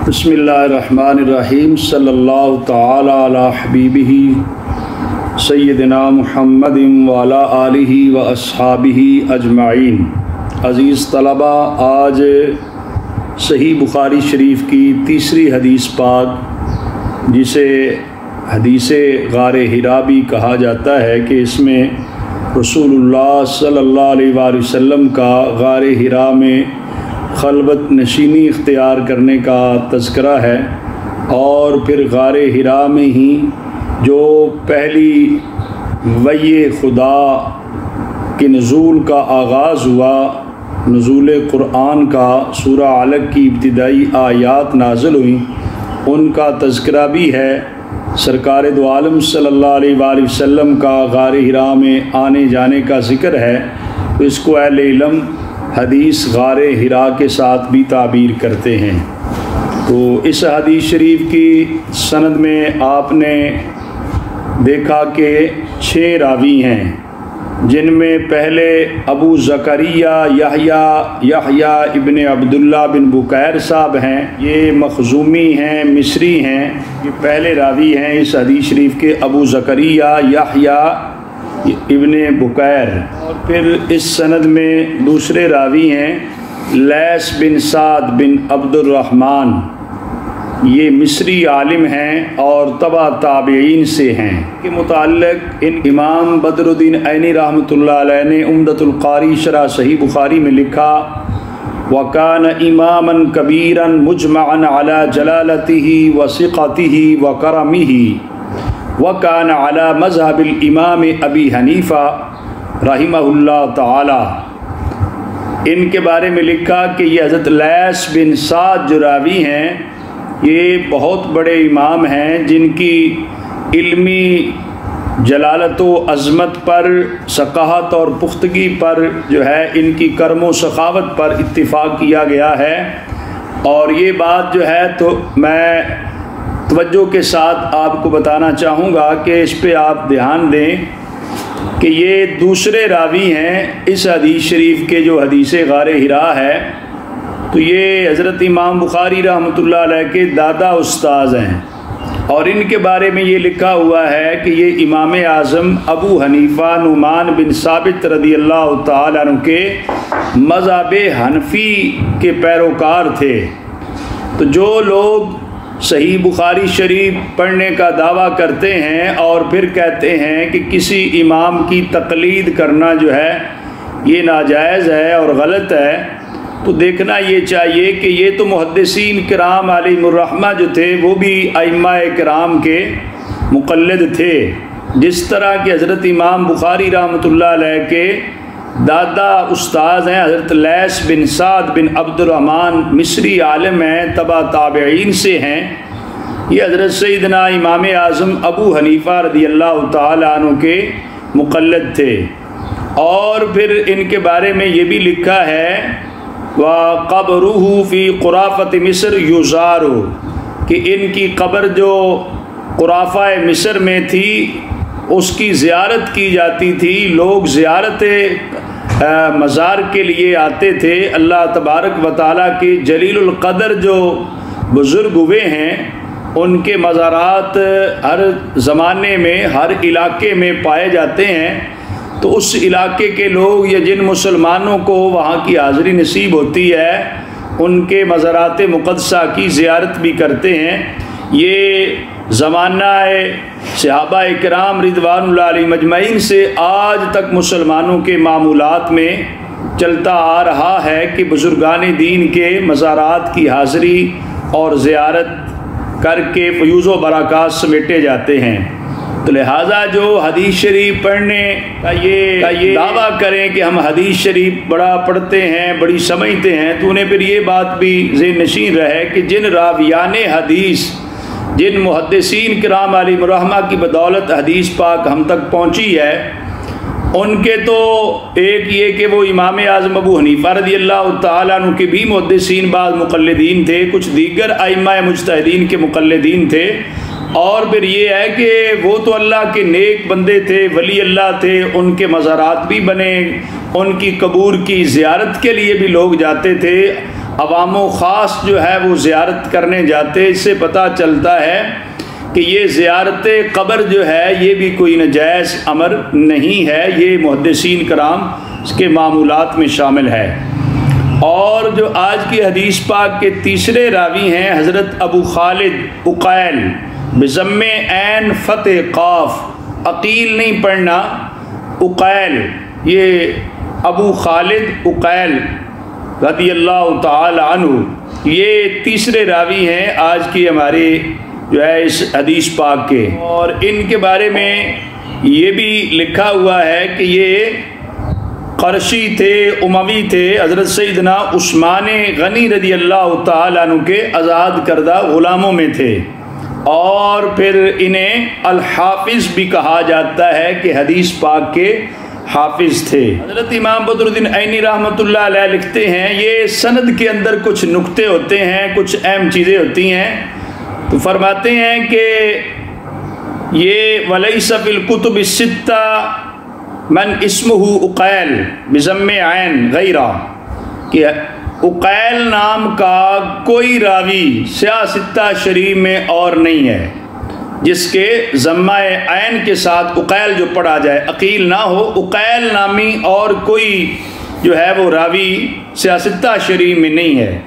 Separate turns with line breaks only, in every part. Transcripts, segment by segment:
بسم اللہ الرحمن الرحیم صلی اللہ تعالی علی حبیبہ سیدنا محمد وعلی آلہ و اصحابہ اجمعین۔ عزیز طلبہ، آج صحیح بخاری شریف کی تیسری حدیث پاک، جسے حدیث غار حرا بھی کہا جاتا ہے، کہ اس میں رسول اللہ صلی اللہ علیہ وآلہ وسلم کا غار حرا میں خلوت نشینی اختیار کرنے کا تذکرہ ہے، اور پھر غار حرا میں ہی جو پہلی وحی خدا کے نزول کا آغاز ہوا، نزول قرآن کا، سورہ علق کی ابتدائی آیات نازل ہوئیں، ان کا تذکرہ بھی ہے۔ سرکار دو عالم صلی اللہ علیہ وآلہ وسلم کا غار حرا میں آنے جانے کا ذکر ہے، تو اس کو اہل علم حدیث غار حرا کے ساتھ بھی تعبیر کرتے ہیں۔ تو اس حدیث شریف کی سند میں آپ نے دیکھا کہ 6 راوی ہیں، جن میں پہلے ابو زکریا یحییٰ ابن عبداللہ بن بکیر صاحب ہیں۔ یہ مخزومی ہیں، مصری ہیں، یہ پہلے راوی ہیں اس حدیث شریف کے، ابو زکریا یحییٰ ابن بکیر۔ اور پھر اس سند میں دوسرے راوی ہیں لیث بن سعد بن عبد الرحمن، یہ مصری عالم ہیں اور تبع تابعین سے ہیں۔ کے متعلق ان امام بدر الدین عینی رحمۃ اللہ علیہ نے عمدۃ القاری شرح صحیح بخاری میں لکھا، وَكَانَ إِمَامًا كَبِيرًا مُجْمَعًا عَلَى جَلَالَتِهِ وَثِقَتِهِ وَكَرَمِهِ، وَكَانَ عَلَى مذهب الإمام ابی حنیفہ رحمہ اللہ تعالی۔ ان کے بارے میں لکھا کہ یہ حضرت لیث بن سعد جو راوی ہیں، یہ بہت بڑے امام ہیں، جن کی علمی جلالت و عظمت پر، ثقافت اور پختگی پر جو ہے ان کی کرم و سخاوت پر اتفاق کیا گیا ہے۔ اور یہ بات جو ہے تو میں توجہ کے ساتھ آپ کو بتانا چاہوں گا کہ اس پہ آپ دھیان دیں کہ یہ دوسرے راوی ہیں اس حدیث شریف کے جو حدیث غار حرا ہے، تو یہ حضرت امام بخاری رحمۃ اللہ علیہ کے دادا استاذ ہیں، اور ان کے بارے میں یہ لکھا ہوا ہے کہ یہ امام اعظم ابو حنیفہ نعمان بن ثابت رضی اللہ تعالیٰ عنہ کے مذہب حنفی کے پیروکار تھے۔ تو جو لوگ صحیح بخاری شریف پڑھنے کا دعویٰ کرتے ہیں اور پھر کہتے ہیں کہ کسی امام کی تقلید کرنا جو ہے یہ ناجائز ہے اور غلط ہے، تو دیکھنا یہ چاہیے کہ یہ تو محدثین کرام علیہم الرحمہ جو تھے، وہ بھی ائمہ کرام کے مقلد تھے۔ جس طرح کہ حضرت امام بخاری رحمۃ اللہ علیہ کے دادا استاذ ہیں حضرت لیث بن سعد بن عبد الرحمن، مصری عالم ہیں، تبع تابعین سے ہیں، یہ حضرت سیدنا امام اعظم ابو حنیفہ رضی اللہ تعالیٰ عنہ کے مقلد تھے۔ اور پھر ان کے بارے میں یہ بھی لکھا ہے، وَقَبْرُهُ فِي قُرَافَةِ مصر يُزَارُ، کہ ان کی قبر جو قرافہ مصر میں تھی اس کی زیارت کی جاتی تھی، لوگ زیارت مزار کے لیے آتے تھے۔ اللہ تبارک و تعالیٰ کے جلیل القدر جو بزرگ ہوئے ہیں، ان کے مزارات ہر زمانے میں ہر علاقے میں پائے جاتے ہیں، تو اس علاقے کے لوگ یا جن مسلمانوں کو وہاں کی حاضری نصیب ہوتی ہے، ان کے مزارات مقدسہ کی زیارت بھی کرتے ہیں۔ یہ زمانہ صحابہ کرام رضوان اللہ علیہ مجمعین سے آج تک مسلمانوں کے معمولات میں چلتا آ رہا ہے کہ بزرگان دین کے مزارات کی حاضری اور زیارت کر کے فیوز و برکات سمیٹے جاتے ہیں۔ تو لہٰذا جو حدیث شریف پڑھنے کا یہ دعویٰ کریں کہ ہم حدیث شریف بڑا پڑھتے ہیں، بڑی سمجھتے ہیں، تو انہیں پھر یہ بات بھی ذہن نشین رہے کہ جن راویان حدیث، جن محدثین کرام علیہم الرحمہ کی بدولت حدیث پاک ہم تک پہنچی ہے، ان کے تو ایک یہ کہ وہ امام اعظم ابو حنیفہ رضی اللہ تعالیٰ عنہ کے بھی محدثین بعض مقلدین تھے، کچھ دیگر ائمہ مجتہدین کے مقلدین تھے، اور پھر یہ ہے کہ وہ تو اللہ کے نیک بندے تھے، ولی اللہ تھے، ان کے مزارات بھی بنے، ان کی قبور کی زیارت کے لیے بھی لوگ جاتے تھے، عوام و خاص جو ہے وہ زیارت کرنے جاتے، اس سے پتہ چلتا ہے کہ یہ زیارت قبر جو ہے یہ بھی کوئی ناجائز امر نہیں ہے، یہ محدثین کرام اس کے معمولات میں شامل ہے۔ اور جو آج کی حدیث پاک کے تیسرے راوی ہیں حضرت ابو خالد عقیل بضم عین فتح قاف، عقیل نہیں پڑھنا، عقیل، یہ ابو خالد عقیل رضی اللہ تعالی عنہ، یہ تیسرے راوی ہیں آج کی ہمارے جو ہے اس حدیث پاک کے۔ اور ان کے بارے میں یہ بھی لکھا ہوا ہے کہ یہ قرشی تھے، اموی تھے، حضرت سیدنا عثمان غنی رضی اللہ تعالیٰ عنہ کے آزاد کردہ غلاموں میں تھے، اور پھر انہیں الحافظ بھی کہا جاتا ہے کہ حدیث پاک کے حافظ تھے۔ حضرت امام بدر الدین عینی رحمۃ اللہ علیہ لکھتے ہیں یہ سند کے اندر کچھ نقطے ہوتے ہیں، کچھ اہم چیزیں ہوتی ہیں، تو فرماتے ہیں کہ یہ وَلَيْسَ فِي الْكُتُبِ السِّتَّةِ من اسمہ عقیل بضم عین غیرہ، کہ عقیل نام کا کوئی راوی سیاہ ستہ شریف میں اور نہیں ہے جس کے ضمہ عین کے ساتھ عقیل جو پڑھا جائے، عقیل نہ ہو، عقیل نامی اور کوئی جو ہے وہ راوی سیاہ ستہ شریف میں نہیں ہے۔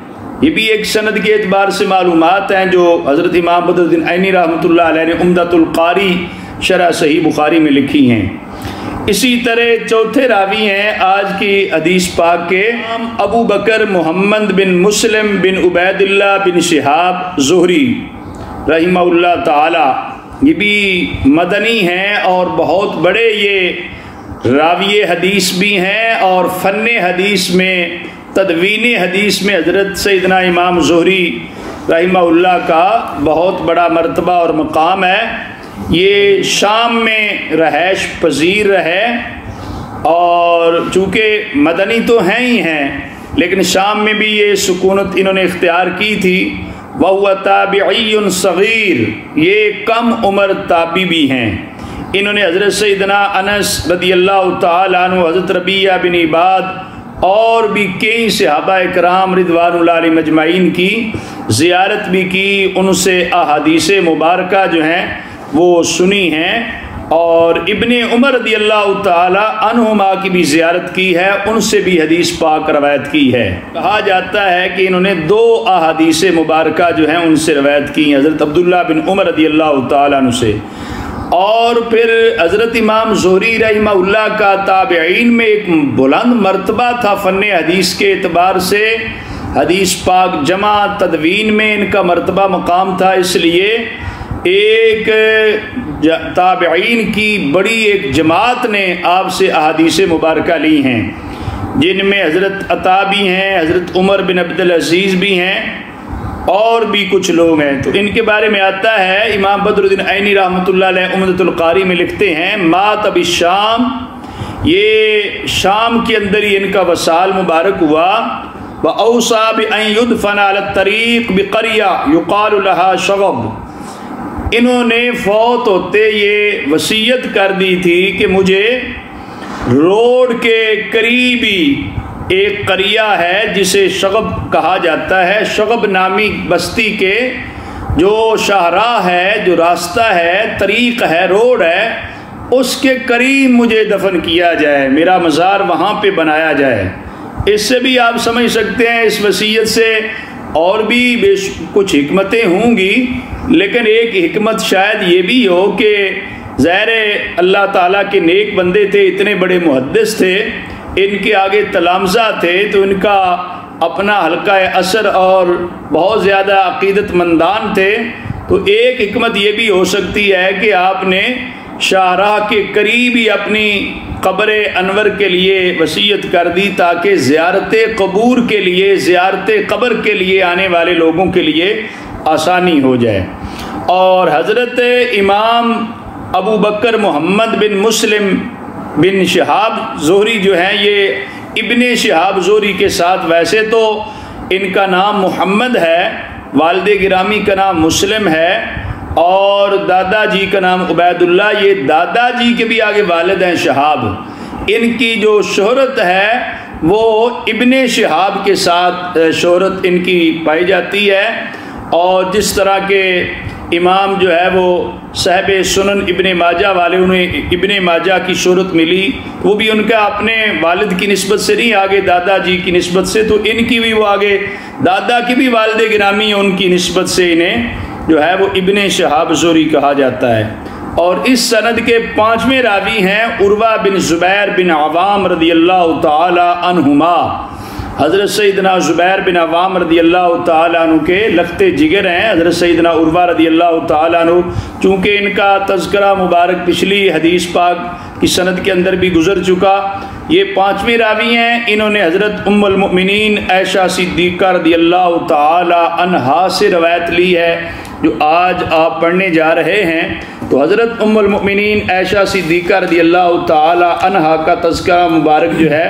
یہ بھی ایک سند کے اعتبار سے معلومات ہیں جو حضرت امام بدر الدین عینی رحمۃ اللہ علیہ نے عمدۃ القاری شرح صحیح بخاری میں لکھی ہیں۔ اسی طرح چوتھے راوی ہیں آج کی حدیث پاک کے ابو بکر محمد بن مسلم بن عبید اللہ بن شہاب زہری رحمہ اللہ تعالی، یہ بھی مدنی ہیں اور بہت بڑے یہ راوی حدیث بھی ہیں، اور فن حدیث میں تدوین حدیث میں حضرت سیدنا امام زہری رحمہ اللہ کا بہت بڑا مرتبہ اور مقام ہے۔ یہ شام میں رہائش پذیر رہے، اور چونکہ مدنی تو ہیں ہی ہیں لیکن شام میں بھی یہ سکونت انہوں نے اختیار کی تھی۔ وَهُوَ تَابِعِيٌّ صَغِيرٌ، یہ کم عمر تابعی بھی ہیں۔ انہوں نے حضرت سیدنا انس رضی اللہ تعالیٰ عنہ، حضرت ربیعہ بن عباد اور بھی کئی صحابہ کرام رضوان اللہ علیہ مجمعین کی زیارت بھی کی، ان سے احادیث مبارکہ جو ہیں وہ سنی ہیں، اور ابن عمر رضی اللہ تعالی عنہما کی بھی زیارت کی ہے، ان سے بھی حدیث پاک روایت کی ہے۔ کہا جاتا ہے کہ انہوں نے 2 احادیث مبارکہ جو ہیں ان سے روایت کی ہیں، حضرت عبداللہ بن عمر رضی اللہ تعالی عنہ سے۔ اور پھر حضرت امام زہری رحمہ اللہ کا تابعین میں ایک بلند مرتبہ تھا فن حدیث کے اعتبار سے، حدیث پاک جمع تدوین میں ان کا مرتبہ مقام تھا، اس لیے ایک تابعین کی بڑی ایک جماعت نے آپ سے احادیث مبارکہ لی ہیں، جن میں حضرت عطا بھی ہیں، حضرت عمر بن عبدالعزیز بھی ہیں، اور بھی کچھ لوگ ہیں۔ تو ان کے بارے میں آتا ہے، امام بدر الدین عینی رحمۃ اللہ علیہ عمدۃ القاری میں لکھتے ہیں مات بالشام، یہ شام کے اندر ہی ان کا وصال مبارک ہوا۔ وَأَوْصَى بِأَن يُدْفَنَ عَلَى الطَّرِيقِ بِقَرْيَةٍ يُقَالُ لَهَا شَغَب، انہوں نے فوت ہوتے یہ وصیت کر دی تھی کہ مجھے روڈ کے قریبی ایک قریہ ہے جسے شغب کہا جاتا ہے، شغب نامی بستی کے جو شاہراہ ہے، جو راستہ ہے، طریق ہے، روڈ ہے، اس کے قریب مجھے دفن کیا جائے، میرا مزار وہاں پہ بنایا جائے۔ اس سے بھی آپ سمجھ سکتے ہیں اس وصیت سے اور بھی کچھ حکمتیں ہوں گی، لیکن ایک حکمت شاید یہ بھی ہو کہ ظاہر اللہ تعالیٰ کے نیک بندے تھے، اتنے بڑے محدث تھے، ان کے آگے تلامذہ تھے، تو ان کا اپنا حلقہ اثر اور بہت زیادہ عقیدت مندان تھے، تو ایک حکمت یہ بھی ہو سکتی ہے کہ آپ نے شاہراہ کے قریب ہی اپنی قبر انور کے لیے وصیت کر دی تاکہ زیارت قبور کے لیے، زیارت قبر کے لیے آنے والے لوگوں کے لیے آسانی ہو جائے۔ اور حضرت امام ابو بکر محمد بن مسلم بن شہاب زہری جو ہیں، یہ ابن شہاب زہری کے ساتھ ویسے تو ان کا نام محمد ہے، والد گرامی کا نام مسلم ہے، اور دادا جی کا نام عبید اللہ، یہ دادا جی کے بھی آگے والد ہیں شہاب۔ ان کی جو شہرت ہے وہ ابن شہاب کے ساتھ شہرت ان کی پائی جاتی ہے، اور جس طرح کے امام جو ہے وہ صاحب سنن ابن ماجہ والے، انہیں ابن ماجہ کی شہرت ملی، وہ بھی ان کا اپنے والد کی نسبت سے نہیں، آگے دادا جی کی نسبت سے، تو ان کی بھی وہ آگے دادا کی بھی والد گرامی ہیں، ان کی نسبت سے انہیں جو ہے وہ ابن شہاب زہری کہا جاتا ہے۔ اور اس سند کے 5ویں راوی ہیں عروہ بن زبیر بن عوام رضی اللہ تعالی عنہما۔ حضرت سیدنا زبیر بن عوام رضی اللہ تعالیٰ عنہ کے لختے جگر ہیں حضرت سیدنا عروہ رضی اللہ تعالیٰ عنہ، چونکہ ان کا تذکرہ مبارک پچھلی حدیث پاک کی سند کے اندر بھی گزر چکا۔ یہ 5ویں راوی ہیں، انہوں نے حضرت ام المؤمنین عائشہ صدیقہ رضی اللہ تعالیٰ عنہا سے روایت لی ہے، جو آج آپ پڑھنے جا رہے ہیں۔ تو حضرت ام المؤمنین عائشہ صدیقہ رضی اللہ تعالیٰ عنہا کا تذکرہ مبارک جو ہے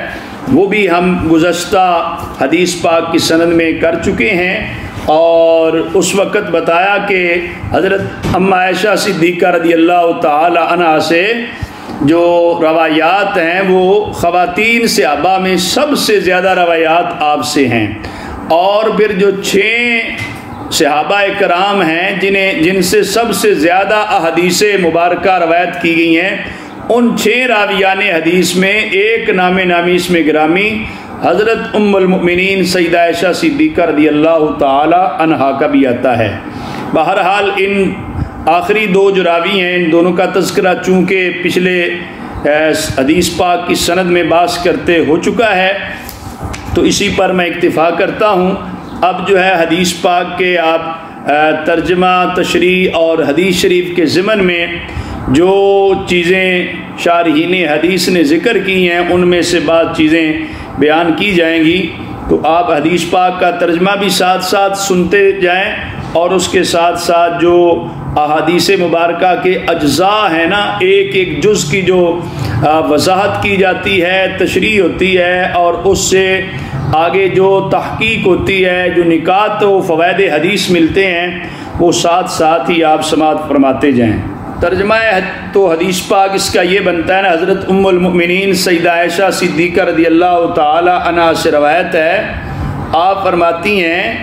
وہ بھی ہم گزشتہ حدیث پاک کی سند میں کر چکے ہیں، اور اس وقت بتایا کہ حضرت اما عائشہ صدیقہ رضی اللہ تعالی عنہا سے جو روایات ہیں وہ خواتین صحابہ میں سب سے زیادہ روایات آپ سے ہیں، اور پھر جو 6 صحابہ کرام ہیں جن سے سب سے زیادہ احادیث مبارکہ روایت کی گئی ہیں، ان 6 راویان حدیث میں ایک نام نامی اس میں گرامی حضرت ام المؤمنین سیدہ عائشہ صدیقہ رضی اللہ تعالی عنہا کا بھی آتا ہے۔ بہرحال ان آخری 2 جو راوی ہیں، ان دونوں کا تذکرہ چونکہ پچھلے حدیث پاک کی سند میں باز کرتے ہو چکا ہے، تو اسی پر میں اکتفا کرتا ہوں۔ اب جو ہے حدیث پاک کے آپ ترجمہ، تشریح اور حدیث شریف کے ضمن میں جو چیزیں شارحین حدیث نے ذکر کی ہیں، ان میں سے بعض چیزیں بیان کی جائیں گی، تو آپ حدیث پاک کا ترجمہ بھی ساتھ ساتھ سنتے جائیں، اور اس کے ساتھ ساتھ جو احادیث مبارکہ کے اجزاء ہیں نا، ایک ایک جز کی جو وضاحت کی جاتی ہے، تشریح ہوتی ہے، اور اس سے آگے جو تحقیق ہوتی ہے، جو نکات و فوائد حدیث ملتے ہیں، وہ ساتھ ساتھ ہی آپ سماعت فرماتے جائیں۔ ترجمہ تو حدیث پاک اس کا یہ بنتا ہے نا، حضرت ام المؤمنین سیدہ عائشہ صدیقہ رضی اللہ تعالی عنہا سے روایت ہے، آپ فرماتی ہیں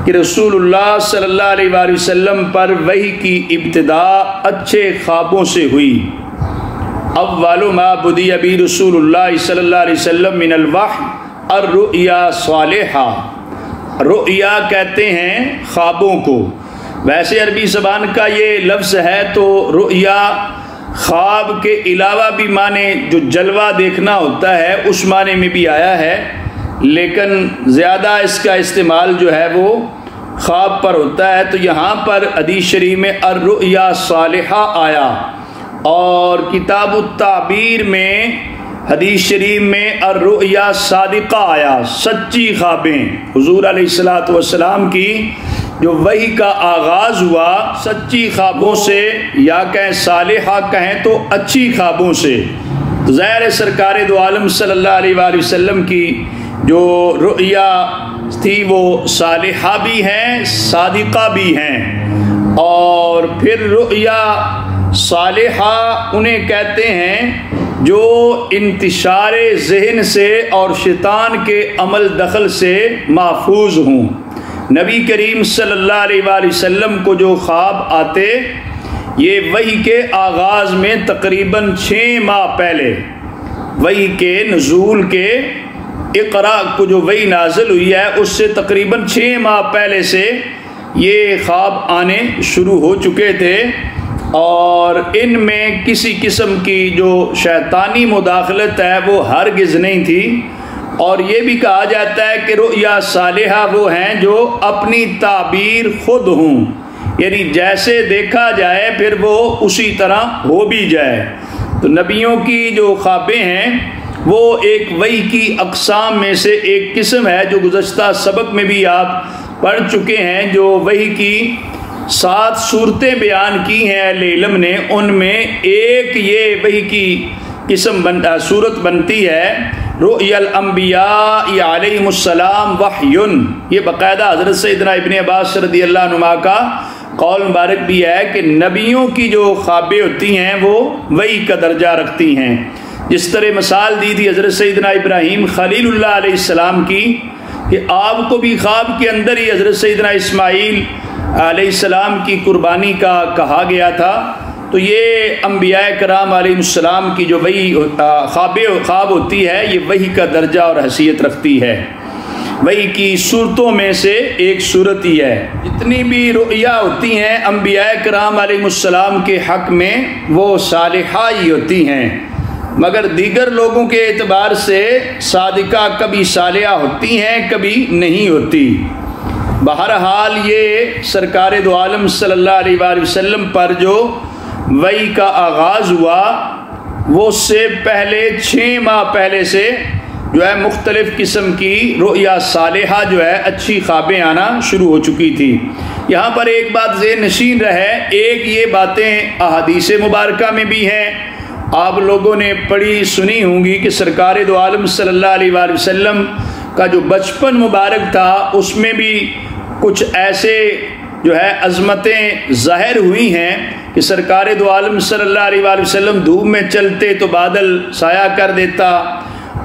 کہ رسول اللہ صلی اللہ علیہ وآلہ وسلم پر وحی کی ابتدا اچھے خوابوں سے ہوئی۔ اول ما بدی ابی رسول اللہ صلی اللہ علیہ وسلم من الوحی الرؤیا صالحہ، رؤیا کہتے ہیں خوابوں کو، ویسے عربی زبان کا یہ لفظ ہے تو رؤیا خواب کے علاوہ بھی معنی جو جلوہ دیکھنا ہوتا ہے اس معنی میں بھی آیا ہے، لیکن زیادہ اس کا استعمال جو ہے وہ خواب پر ہوتا ہے۔ تو یہاں پر حدیث شریف میں الرؤیا صالحہ آیا، اور کتاب التعبیر میں حدیث شریف میں الرؤیا صادقہ آیا، سچی خوابیں۔ حضور علیہ الصلوۃ والسلام کی جو وحی کا آغاز ہوا سچی خوابوں سے، یا کہیں صالحہ کہیں تو اچھی خوابوں سے، ظاہر سرکار دو عالم صلی اللہ علیہ وآلہ وسلم کی جو رؤیا تھی وہ صالحہ بھی ہیں، صادقہ بھی ہیں۔ اور پھر رؤیا صالحہ انہیں کہتے ہیں جو انتشار ذہن سے اور شیطان کے عمل دخل سے محفوظ ہوں۔ نبی کریم صلی اللہ علیہ وآلہ وسلم کو جو خواب آتے، یہ وحی کے آغاز میں تقریباً 6 ماہ پہلے، وحی کے نزول کے اقرا کو جو وحی نازل ہوئی ہے اس سے تقریباً 6 ماہ پہلے سے یہ خواب آنے شروع ہو چکے تھے، اور ان میں کسی قسم کی جو شیطانی مداخلت ہے وہ ہرگز نہیں تھی۔ اور یہ بھی کہا جاتا ہے کہ رؤیا صالحہ وہ ہیں جو اپنی تعبیر خود ہوں، یعنی جیسے دیکھا جائے پھر وہ اسی طرح ہو بھی جائے۔ تو نبیوں کی جو خوابیں ہیں وہ ایک وحی کی اقسام میں سے ایک قسم ہے، جو گزشتہ سبق میں بھی آپ پڑھ چکے ہیں۔ جو وحی کی 7 صورتیں بیان کی ہیں اہل علم نے، ان میں ایک یہ وحی کی قسم صورت بنتی ہے رؤیا الانبیاء علیہم السلام وحی۔ یہ باقاعدہ حضرت سیدنا ابن عباس رضی اللہ عنہما کا قول مبارک بھی ہے کہ نبیوں کی جو خوابیں ہوتی ہیں وہ وحی کا درجہ رکھتی ہیں، جس طرح مثال دی تھی حضرت سیدنا ابراہیم خلیل اللہ علیہ السلام کی کہ آپ کو بھی خواب کے اندر ہی حضرت سیدنا اسماعیل علیہ السلام کی قربانی کا کہا گیا تھا، تو یہ انبیاء کرام علیہ السلام کی جو وہی خواب ہوتی ہے یہ وحی کا درجہ اور حیثیت رکھتی ہے، وحی کی صورتوں میں سے ایک صورت ہی ہے۔ جتنی بھی رؤیا ہوتی ہیں انبیاء کرام علیہ السلام کے حق میں وہ صالحہ ہی ہوتی ہیں، مگر دیگر لوگوں کے اعتبار سے صادقہ کبھی صالحہ ہوتی ہیں کبھی نہیں ہوتی۔ بہرحال یہ سرکار دو عالم صلی اللہ علیہ وآلہ وسلم پر جو وحی کا آغاز ہوا وہ اس سے پہلے 6 ماہ پہلے سے جو ہے مختلف قسم کی رؤیا صالحہ جو ہے اچھی خوابیں آنا شروع ہو چکی تھی۔ یہاں پر ایک بات ذہن نشین رہے، ایک یہ باتیں احادیث مبارکہ میں بھی ہیں، آپ لوگوں نے پڑھی سنی ہوں گی کہ سرکار دو عالم صلی اللہ علیہ وآلہ وسلم کا جو بچپن مبارک تھا اس میں بھی کچھ ایسے جو ہے عظمتیں ظاہر ہوئی ہیں کہ سرکار دو عالم صلی اللہ علیہ وآلہ وسلم دھوپ میں چلتے تو بادل سایہ کر دیتا،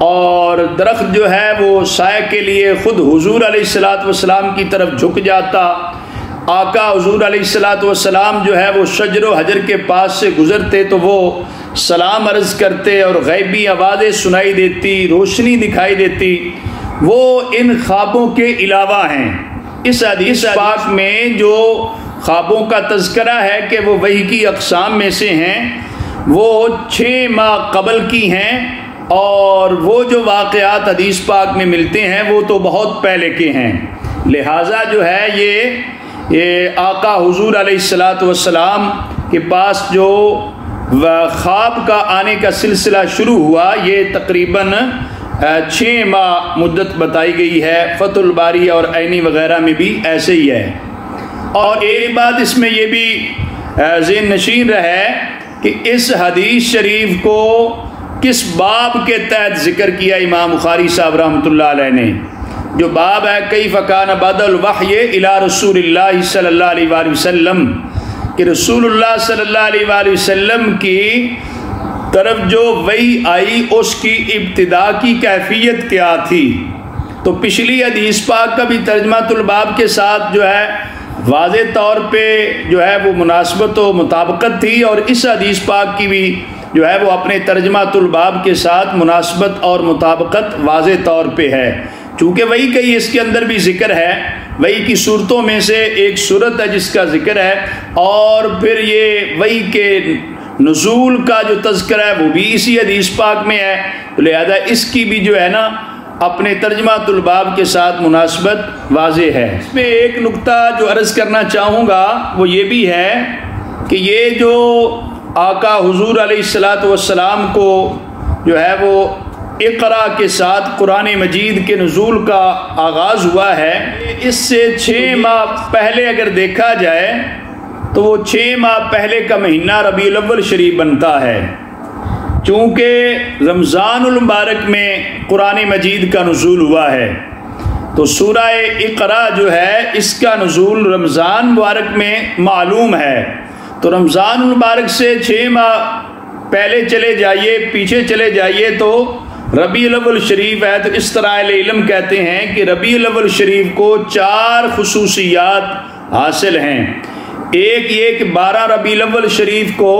اور درخت جو ہے وہ سایہ کے لیے خود حضور علیہ السلام کی طرف جھک جاتا، آقا حضور علیہ السلام جو ہے وہ شجر و حجر کے پاس سے گزرتے تو وہ سلام عرض کرتے اور غیبی آوازیں سنائی دیتی، روشنی دکھائی دیتی۔ وہ ان خوابوں کے علاوہ ہیں۔ اس حدیث پاک میں جو خوابوں کا تذکرہ ہے کہ وہ وحی کی اقسام میں سے ہیں، وہ 6 ماہ قبل کی ہیں، اور وہ جو واقعات حدیث پاک میں ملتے ہیں وہ تو بہت پہلے کے ہیں۔ لہٰذا جو ہے یہ آقا حضور علیہ السلام کے پاس جو خواب کا آنے کا سلسلہ شروع ہوا یہ تقریباً 6 ماہ مدت بتائی گئی ہے۔ فتح الباری اور عینی وغیرہ میں بھی ایسے ہی ہے۔ اور ایک بات اس میں یہ بھی ذہن نشین رہے کہ اس حدیث شریف کو کس باب کے تحت ذکر کیا امام بخاری صاحب رحمۃ اللہ علیہ نے، جو باب ہے کیف کان بعد الوحی الی رسول اللہ صلی اللہ علیہ وآلہ وسلم، کہ رسول اللہ صلی اللہ علیہ وآلہ وسلم کی طرف جو وحی آئی اس کی ابتدا کی کیفیت کیا تھی۔ تو پچھلی حدیث پاک کا بھی ترجمہ الباب کے ساتھ جو ہے واضح طور پہ جو ہے وہ مناسبت و مطابقت تھی، اور اس حدیث پاک کی بھی جو ہے وہ اپنے ترجمہ الباب کے ساتھ مناسبت اور مطابقت واضح طور پہ ہے، چونکہ وہی کئی اس کے اندر بھی ذکر ہے، وہی کی صورتوں میں سے ایک صورت ہے جس کا ذکر ہے، اور پھر یہ وہی کے نزول کا جو تذکرہ ہے وہ بھی اسی حدیث پاک میں ہے، لہذا اس کی بھی جو ہے نا اپنے ترجمہ الباب کے ساتھ مناسبت واضح ہے۔ اس میں ایک نقطہ جو عرض کرنا چاہوں گا وہ یہ بھی ہے کہ یہ جو آقا حضور علیہ السلام کو جو ہے وہ اقرا کے ساتھ قرآن مجید کے نزول کا آغاز ہوا ہے، اس سے 6 ماہ پہلے اگر دیکھا جائے تو وہ 6 ماہ پہلے کا مہینہ ربیع الاول شریف بنتا ہے، چونکہ رمضان المبارک میں قرآن مجید کا نزول ہوا ہے، تو سورہ اقرا جو ہے اس کا نزول رمضان مبارک میں معلوم ہے، تو رمضان المبارک سے 6 ماہ پہلے چلے جائیے پیچھے چلے جائیے تو ربیع الاول شریف ہے۔ تو اس طرح اہل علم کہتے ہیں کہ ربیع الاول شریف کو 4 خصوصیات حاصل ہیں۔ ایک یہ کہ 12 ربیع الاول شریف کو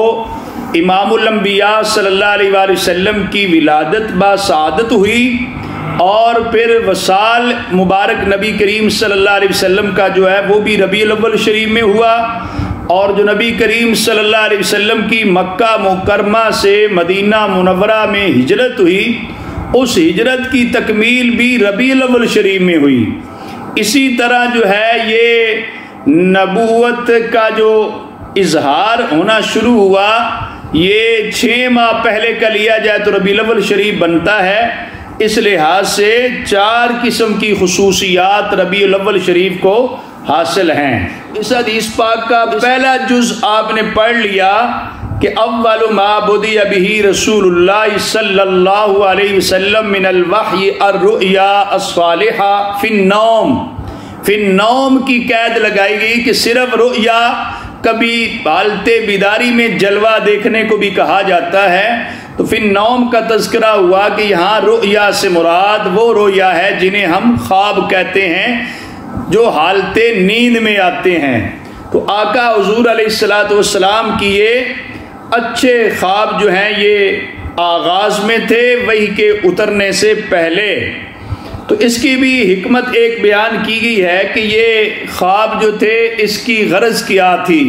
امام الانبیاء صلی اللہ علیہ وآلہ وسلم کی ولادت بسعادت ہوئی، اور پھر وصال مبارک نبی کریم صلی اللہ علیہ وسلم کا جو ہے وہ بھی ربیع الاول شریف میں ہوا، اور جو نبی کریم صلی اللہ علیہ وسلم کی مکہ مکرمہ سے مدینہ منورہ میں ہجرت ہوئی، اس ہجرت کی تکمیل بھی ربیع الاول شریف میں ہوئی۔ اسی طرح جو ہے یہ نبوت کا جو اظہار ہونا شروع ہوا یہ 6 ماہ پہلے کا لیا جائے تو ربیع الاول شریف بنتا ہے۔ اس لحاظ سے 4 قسم کی خصوصیات ربیع الاول شریف کو حاصل ہیں۔ اس حدیث پاک کا پہلا جز آپ نے پڑھ لیا کہ اول ما بدی بہ رسول اللہ صلی اللہ علیہ وسلم من الوحی الرؤیا الصالحہ فی النوم، فی النوم کی قید لگائی گئی کہ صرف رؤیا، کبھی حالت بیداری میں جلوہ دیکھنے کو بھی کہا جاتا ہے، تو فی النوم کا تذکرہ ہوا کہ یہاں رؤیا سے مراد وہ رؤیا ہے جنہیں ہم خواب کہتے ہیں، جو حالت نیند میں آتے ہیں۔ تو آقا حضور علیہ السلام کی یہ اچھے خواب جو ہیں یہ آغاز میں تھے وحی کے اترنے سے پہلے۔ تو اس کی بھی حکمت ایک بیان کی گئی ہے کہ یہ خواب جو تھے اس کی غرض کیا تھی۔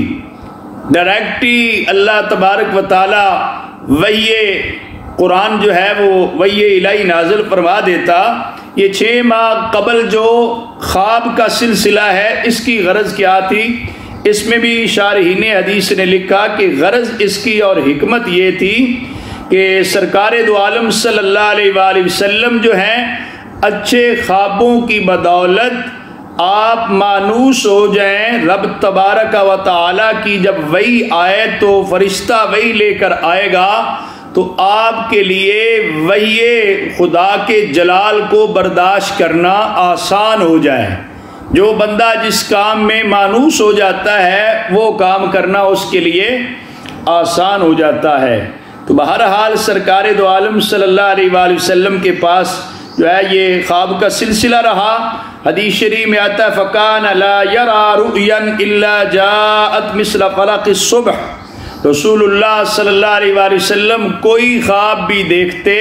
ڈائریکٹلی اللہ تبارک و تعالی وحی قرآن جو ہے وہ وحی الہی نازل فرما دیتا، یہ 6 ماہ قبل جو خواب کا سلسلہ ہے اس کی غرض کیا تھی؟ اس میں بھی شارحین حدیث نے لکھا کہ غرض اس کی اور حکمت یہ تھی کہ سرکار دو عالم صلی اللہ علیہ وآلہ وسلم جو ہیں اچھے خوابوں کی بدولت آپ مانوس ہو جائیں۔ رب تبارک و تعالی کی جب وحی آئے تو فرشتہ وحی لے کر آئے گا تو آپ کے لیے وحی خدا کے جلال کو برداشت کرنا آسان ہو جائے۔ جو بندہ جس کام میں مانوس ہو جاتا ہے وہ کام کرنا اس کے لیے آسان ہو جاتا ہے۔ تو بہرحال سرکار دو عالم صلی اللہ علیہ وآلہ وسلم کے پاس جو ہے یہ خواب کا سلسلہ رہا۔ حدیث شریف میں آتا ہے فَكَانَ لَا يَرَى رُؤْيًا إِلَّا جَاءَتْ مِثْلَ فَلَقِ الصُّبْحِ۔ رسول اللہ صلی اللہ علیہ وآلہ وسلم کوئی خواب بھی دیکھتے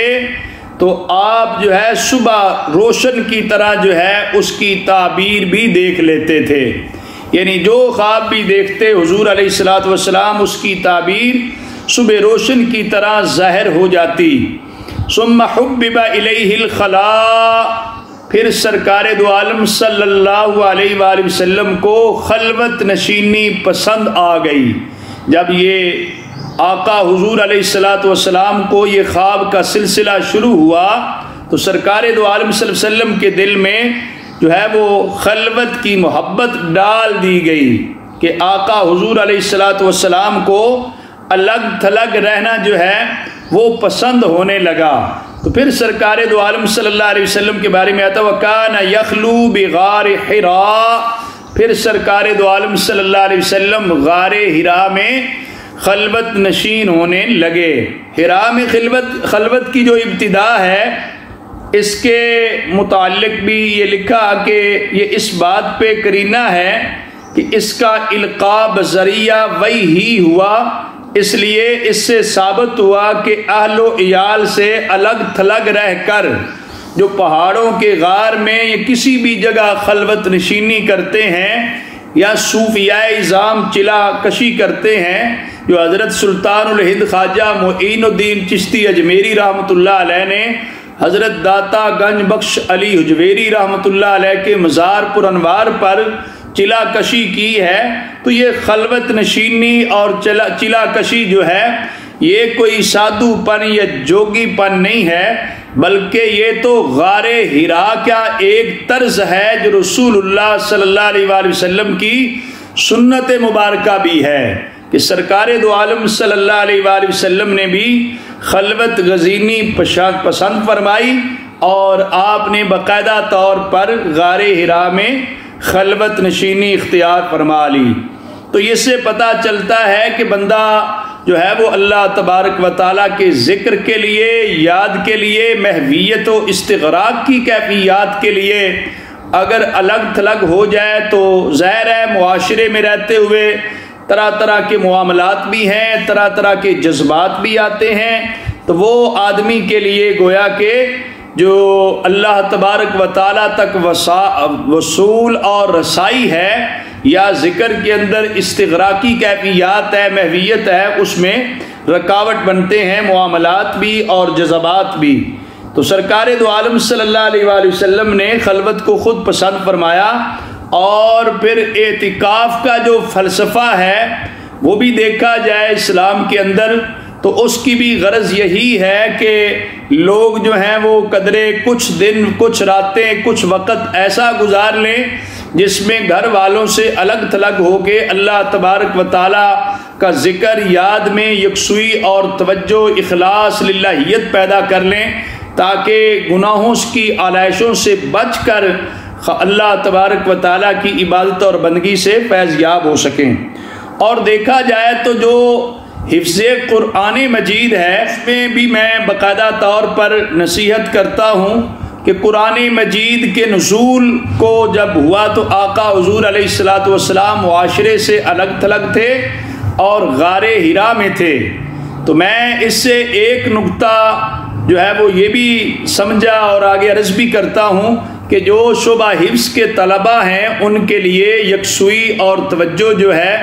تو آپ جو ہے صبح روشن کی طرح جو ہے اس کی تعبیر بھی دیکھ لیتے تھے، یعنی جو خواب بھی دیکھتے حضور علیہ السلام اس کی تعبیر صبح روشن کی طرح ظاہر ہو جاتی۔ ثم حبب الیہ الخلاء، پھر سرکار دو عالم صلی اللہ علیہ وآلہ وسلم کو خلوت نشینی پسند آ گئی۔ جب یہ آقا حضور علیہ السلام کو یہ خواب کا سلسلہ شروع ہوا تو سرکار دو عالم صلی اللہ علیہ وسلم کے دل میں جو ہے وہ خلوت کی محبت ڈال دی گئی کہ آقا حضور علیہ السلام کو الگ تھلگ رہنا جو ہے وہ پسند ہونے لگا۔ تو پھر سرکار دو عالم صلی اللہ علیہ وسلم کے بارے میں آتا وَكَانَ يَخْلُو بِغَارِ حِرَاء، پھر سرکار دو عالم صلی اللہ علیہ وسلم غار حرا میں خلوت نشین ہونے لگے۔ حرا میں خلوت کی جو ابتدا ہے اس کے متعلق بھی یہ لکھا کہ یہ اس بات پہ قرینہ ہے کہ اس کا القاب ذریعہ وہی ہی ہوا، اس لیے اس سے ثابت ہوا کہ اہل و عیال سے الگ تھلگ رہ کر جو پہاڑوں کے غار میں یا کسی بھی جگہ خلوت نشینی کرتے ہیں یا صوفیاء اعظام چلا کشی کرتے ہیں، جو حضرت سلطان الہند خواجہ معین الدین چشتی اجمیری رحمۃ اللہ علیہ نے حضرت داتا گنج بخش علی حجویری رحمۃ اللہ علیہ کے مزار پر انوار پر چلا کشی کی ہے، تو یہ خلوت نشینی اور چلا کشی جو ہے یہ کوئی سادھو پن یا جوگی پن نہیں ہے، بلکہ یہ تو غار حرا کا ایک طرز ہے جو رسول اللہ صلی اللہ علیہ وآلہ وسلم کی سنت مبارکہ بھی ہے کہ سرکار دو عالم صلی اللہ علیہ وآلہ وسلم نے بھی خلوت گزینی پسند فرمائی اور آپ نے باقاعدہ طور پر غار حرا میں خلوت نشینی اختیار فرما لی۔ تو اس سے پتہ چلتا ہے کہ بندہ جو ہے وہ اللہ تبارک و تعالیٰ کے ذکر کے لیے، یاد کے لیے، محویت و استغراق کی کیفیات کے لیے اگر الگ تھلگ ہو جائے تو ظاہر ہے معاشرے میں رہتے ہوئے طرح طرح کے معاملات بھی ہیں، طرح طرح کے جذبات بھی آتے ہیں، تو وہ آدمی کے لیے گویا کہ جو اللہ تبارک و تعالیٰ تک وصول اور رسائی ہے یا ذکر کے اندر استغراقی کیفیات ہے، محویت ہے، اس میں رکاوٹ بنتے ہیں معاملات بھی اور جذبات بھی۔ تو سرکار دو عالم صلی اللہ علیہ وآلہ وسلم نے خلوت کو خود پسند فرمایا، اور پھر اعتکاف کا جو فلسفہ ہے وہ بھی دیکھا جائے اسلام کے اندر تو اس کی بھی غرض یہی ہے کہ لوگ جو ہیں وہ قدرے کچھ دن، کچھ راتیں، کچھ وقت ایسا گزار لیں جس میں گھر والوں سے الگ تھلگ ہو کے اللہ تبارک و تعالیٰ کا ذکر، یاد میں یکسوئی اور توجہ، اخلاص، للہیت پیدا کر لیں تاکہ گناہوں کی آلائشوں سے بچ کر اللہ تبارک و تعالیٰ کی عبادت اور بندگی سے فیض یاب ہو سکیں۔ اور دیکھا جائے تو جو حفظ قرآن مجید ہے، اس میں بھی میں باقاعدہ طور پر نصیحت کرتا ہوں کہ قرآن مجید کے نزول کو جب ہوا تو آقا حضور علیہ السلام معاشرے سے الگ تھلگ تھے اور غار حرا میں تھے۔ تو میں اس سے ایک نقطہ جو ہے وہ یہ بھی سمجھا اور آگے عرض بھی کرتا ہوں کہ جو شعبہ حفظ کے طلباء ہیں ان کے لیے یکسوئی اور توجہ جو ہے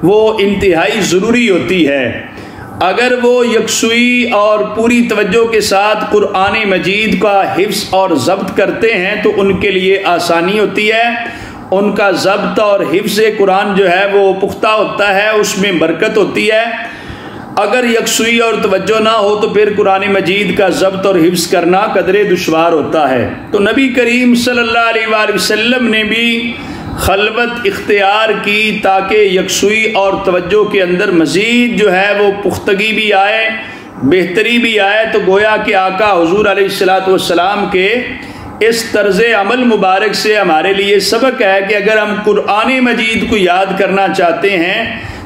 وہ انتہائی ضروری ہوتی ہے۔ اگر وہ یکسوئی اور پوری توجہ کے ساتھ قرآن مجید کا حفظ اور ضبط کرتے ہیں تو ان کے لیے آسانی ہوتی ہے، ان کا ضبط اور حفظ قرآن جو ہے وہ پختہ ہوتا ہے، اس میں برکت ہوتی ہے۔ اگر یکسوئی اور توجہ نہ ہو تو پھر قرآن مجید کا ضبط اور حفظ کرنا قدرے دشوار ہوتا ہے۔ تو نبی کریم صلی اللہ علیہ وآلہ وسلم نے بھی خلوت اختیار کی تاکہ یکسوئی اور توجہ کے اندر مزید جو ہے وہ پختگی بھی آئے، بہتری بھی آئے۔ تو گویا کہ آقا حضور علیہ السلام کے اس طرز عمل مبارک سے ہمارے لیے سبق ہے کہ اگر ہم قرآن مجید کو یاد کرنا چاہتے ہیں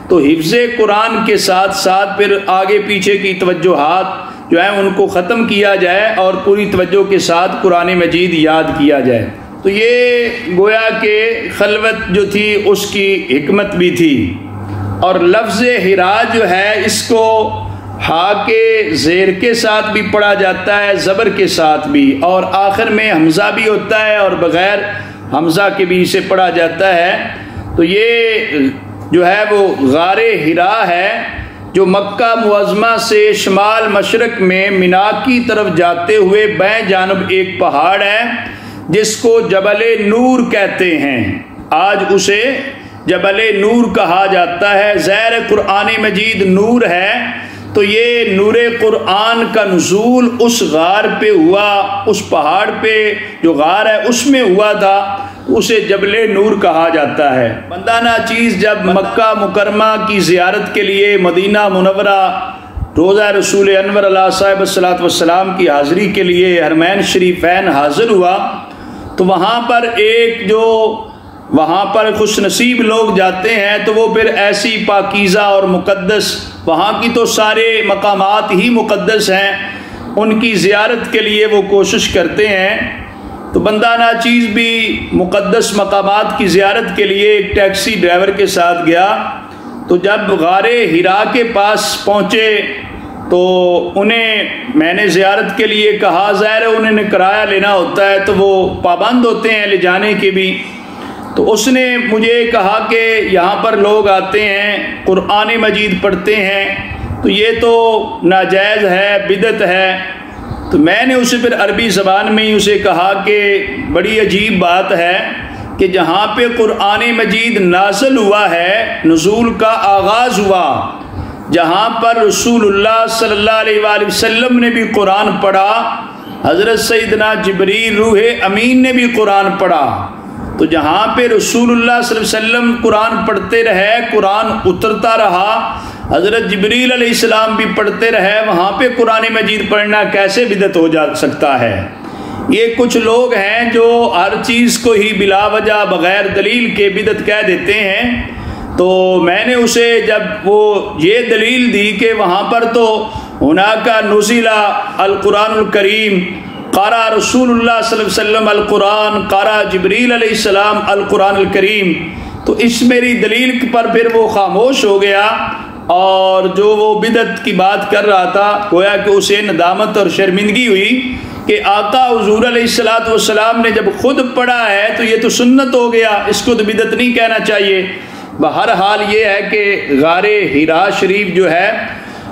تو حفظ قرآن کے ساتھ ساتھ پھر آگے پیچھے کی توجہات جو ہیں ان کو ختم کیا جائے اور پوری توجہ کے ساتھ قرآن مجید یاد کیا جائے۔ تو یہ گویا کہ خلوت جو تھی اس کی حکمت بھی تھی۔ اور لفظ حرا جو ہے اس کو ہا کے زیر کے ساتھ بھی پڑھا جاتا ہے، زبر کے ساتھ بھی، اور آخر میں حمزہ بھی ہوتا ہے اور بغیر حمزہ کے بھی اسے پڑھا جاتا ہے۔ تو یہ جو ہے وہ غار حرا ہے جو مکہ معظمہ سے شمال مشرق میں مینا کی طرف جاتے ہوئے بائیں جانب ایک پہاڑ ہے جس کو جبل نور کہتے ہیں، آج اسے جبل نور کہا جاتا ہے۔ زیر قرآن مجید نور ہے، تو یہ نور قرآن کا نزول اس غار پہ ہوا، اس پہاڑ پہ جو غار ہے اس میں ہوا تھا، اسے جبل نور کہا جاتا ہے۔ بندہ ناچیز جب مکہ مکرمہ کی زیارت کے لیے مدینہ منورہ روضہ رسول انور علیہ صاحب الصلاۃ والسلام کی حاضری کے لیے حرمین شریفین حاضر ہوا، تو وہاں پر وہاں پر خوش نصیب لوگ جاتے ہیں تو وہ پھر ایسی پاکیزہ اور مقدس، وہاں کی تو سارے مقامات ہی مقدس ہیں، ان کی زیارت کے لیے وہ کوشش کرتے ہیں۔ تو بندہ ناچیز بھی مقدس مقامات کی زیارت کے لیے ایک ٹیکسی ڈرائیور کے ساتھ گیا، تو جب غار حرا کے پاس پہنچے تو میں نے زیارت کے لیے کہا، ظاہر ہے انہیں کرایہ لینا ہوتا ہے تو وہ پابند ہوتے ہیں لے جانے کے بھی۔ تو اس نے مجھے کہا کہ یہاں پر لوگ آتے ہیں قرآن مجید پڑھتے ہیں تو یہ تو ناجائز ہے، بدعت ہے۔ تو میں نے اسے پھر عربی زبان میں ہی اسے کہا کہ بڑی عجیب بات ہے کہ جہاں پہ قرآن مجید نازل ہوا ہے، نزول کا آغاز ہوا، جہاں پر رسول اللہ صلی اللہ علیہ وآلہ وسلم نے بھی قرآن پڑھا، حضرت سیدنا جبریل روح امین نے بھی قرآن پڑھا، تو جہاں پہ رسول اللہ صلی اللہ علیہ وسلم قرآن پڑھتے رہے، قرآن اترتا رہا، حضرت جبریل علیہ السلام بھی پڑھتے رہے، وہاں پہ قرآن مجید پڑھنا کیسے بدعت ہو جا سکتا ہے؟ یہ کچھ لوگ ہیں جو ہر چیز کو ہی بلا وجہ بغیر دلیل کے بدعت کہہ دیتے ہیں۔ تو میں نے اسے جب وہ یہ دلیل دی کہ وہاں پر تو ہناکا نزل القرآن الکریم، قارا رسول اللہ صلی اللہ علیہ وسلم القرآن، قارا جبریل علیہ السلام القرآن الکریم، تو اس میری دلیل پر پھر وہ خاموش ہو گیا، اور جو وہ بدعت کی بات کر رہا تھا گویا کہ اسے ندامت اور شرمندگی ہوئی کہ آقا حضور علیہ السلام نے جب خود پڑھا ہے تو یہ تو سنت ہو گیا، اس کو تو بدعت نہیں کہنا چاہیے۔ بہرحال یہ ہے کہ غار حرا شریف جو ہے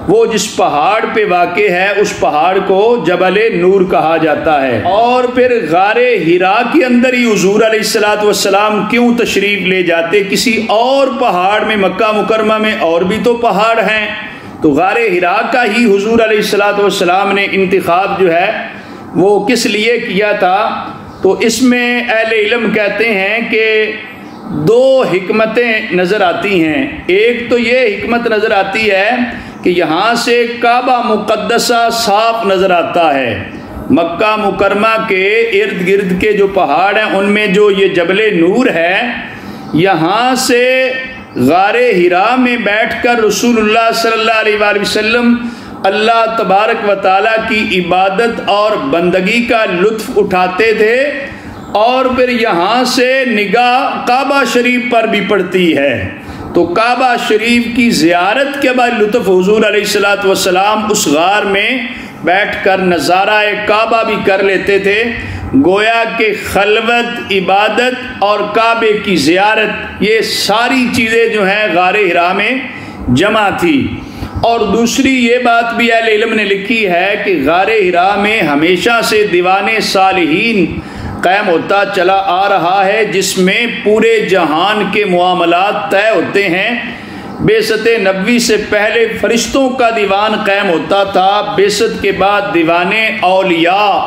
وہ جس پہاڑ پہ واقع ہے اس پہاڑ کو جبل نور کہا جاتا ہے۔ اور پھر غار حرا کے اندر ہی حضور علیہ السلام کیوں تشریف لے جاتے؟ کسی اور پہاڑ میں، مکہ مکرمہ میں اور بھی تو پہاڑ ہیں، تو غار حرا کا ہی حضور علیہ السلام نے انتخاب جو ہے وہ کس لیے کیا تھا؟ تو اس میں اہل علم کہتے ہیں کہ دو حکمتیں نظر آتی ہیں۔ ایک تو یہ حکمت نظر آتی ہے کہ یہاں سے کعبہ مقدسہ صاف نظر آتا ہے، مکہ مکرمہ کے ارد گرد کے جو پہاڑ ہیں ان میں جو یہ جبل نور ہے، یہاں سے غار حرا میں بیٹھ کر رسول اللہ صلی اللہ علیہ وآلہ وسلم اللہ تبارک و تعالیٰ کی عبادت اور بندگی کا لطف اٹھاتے تھے، اور پھر یہاں سے نگاہ کعبہ شریف پر بھی پڑتی ہے، تو کعبہ شریف کی زیارت کے بعد لطف حضور علیہ السلام اس غار میں بیٹھ کر نظارہ کعبہ بھی کر لیتے تھے۔ گویا کہ خلوت، عبادت اور کعبے کی زیارت، یہ ساری چیزیں جو ہیں غار حرا میں جمع تھی۔ اور دوسری یہ بات بھی اہل علم نے لکھی ہے کہ غار حرا میں ہمیشہ سے دیوان صالحین قائم ہوتا چلا آ رہا ہے، جس میں پورے جہان کے معاملات طے ہوتے ہیں۔ بعثت نبوی سے پہلے فرشتوں کا دیوان قائم ہوتا تھا، بعثت کے بعد دیوان اولیاء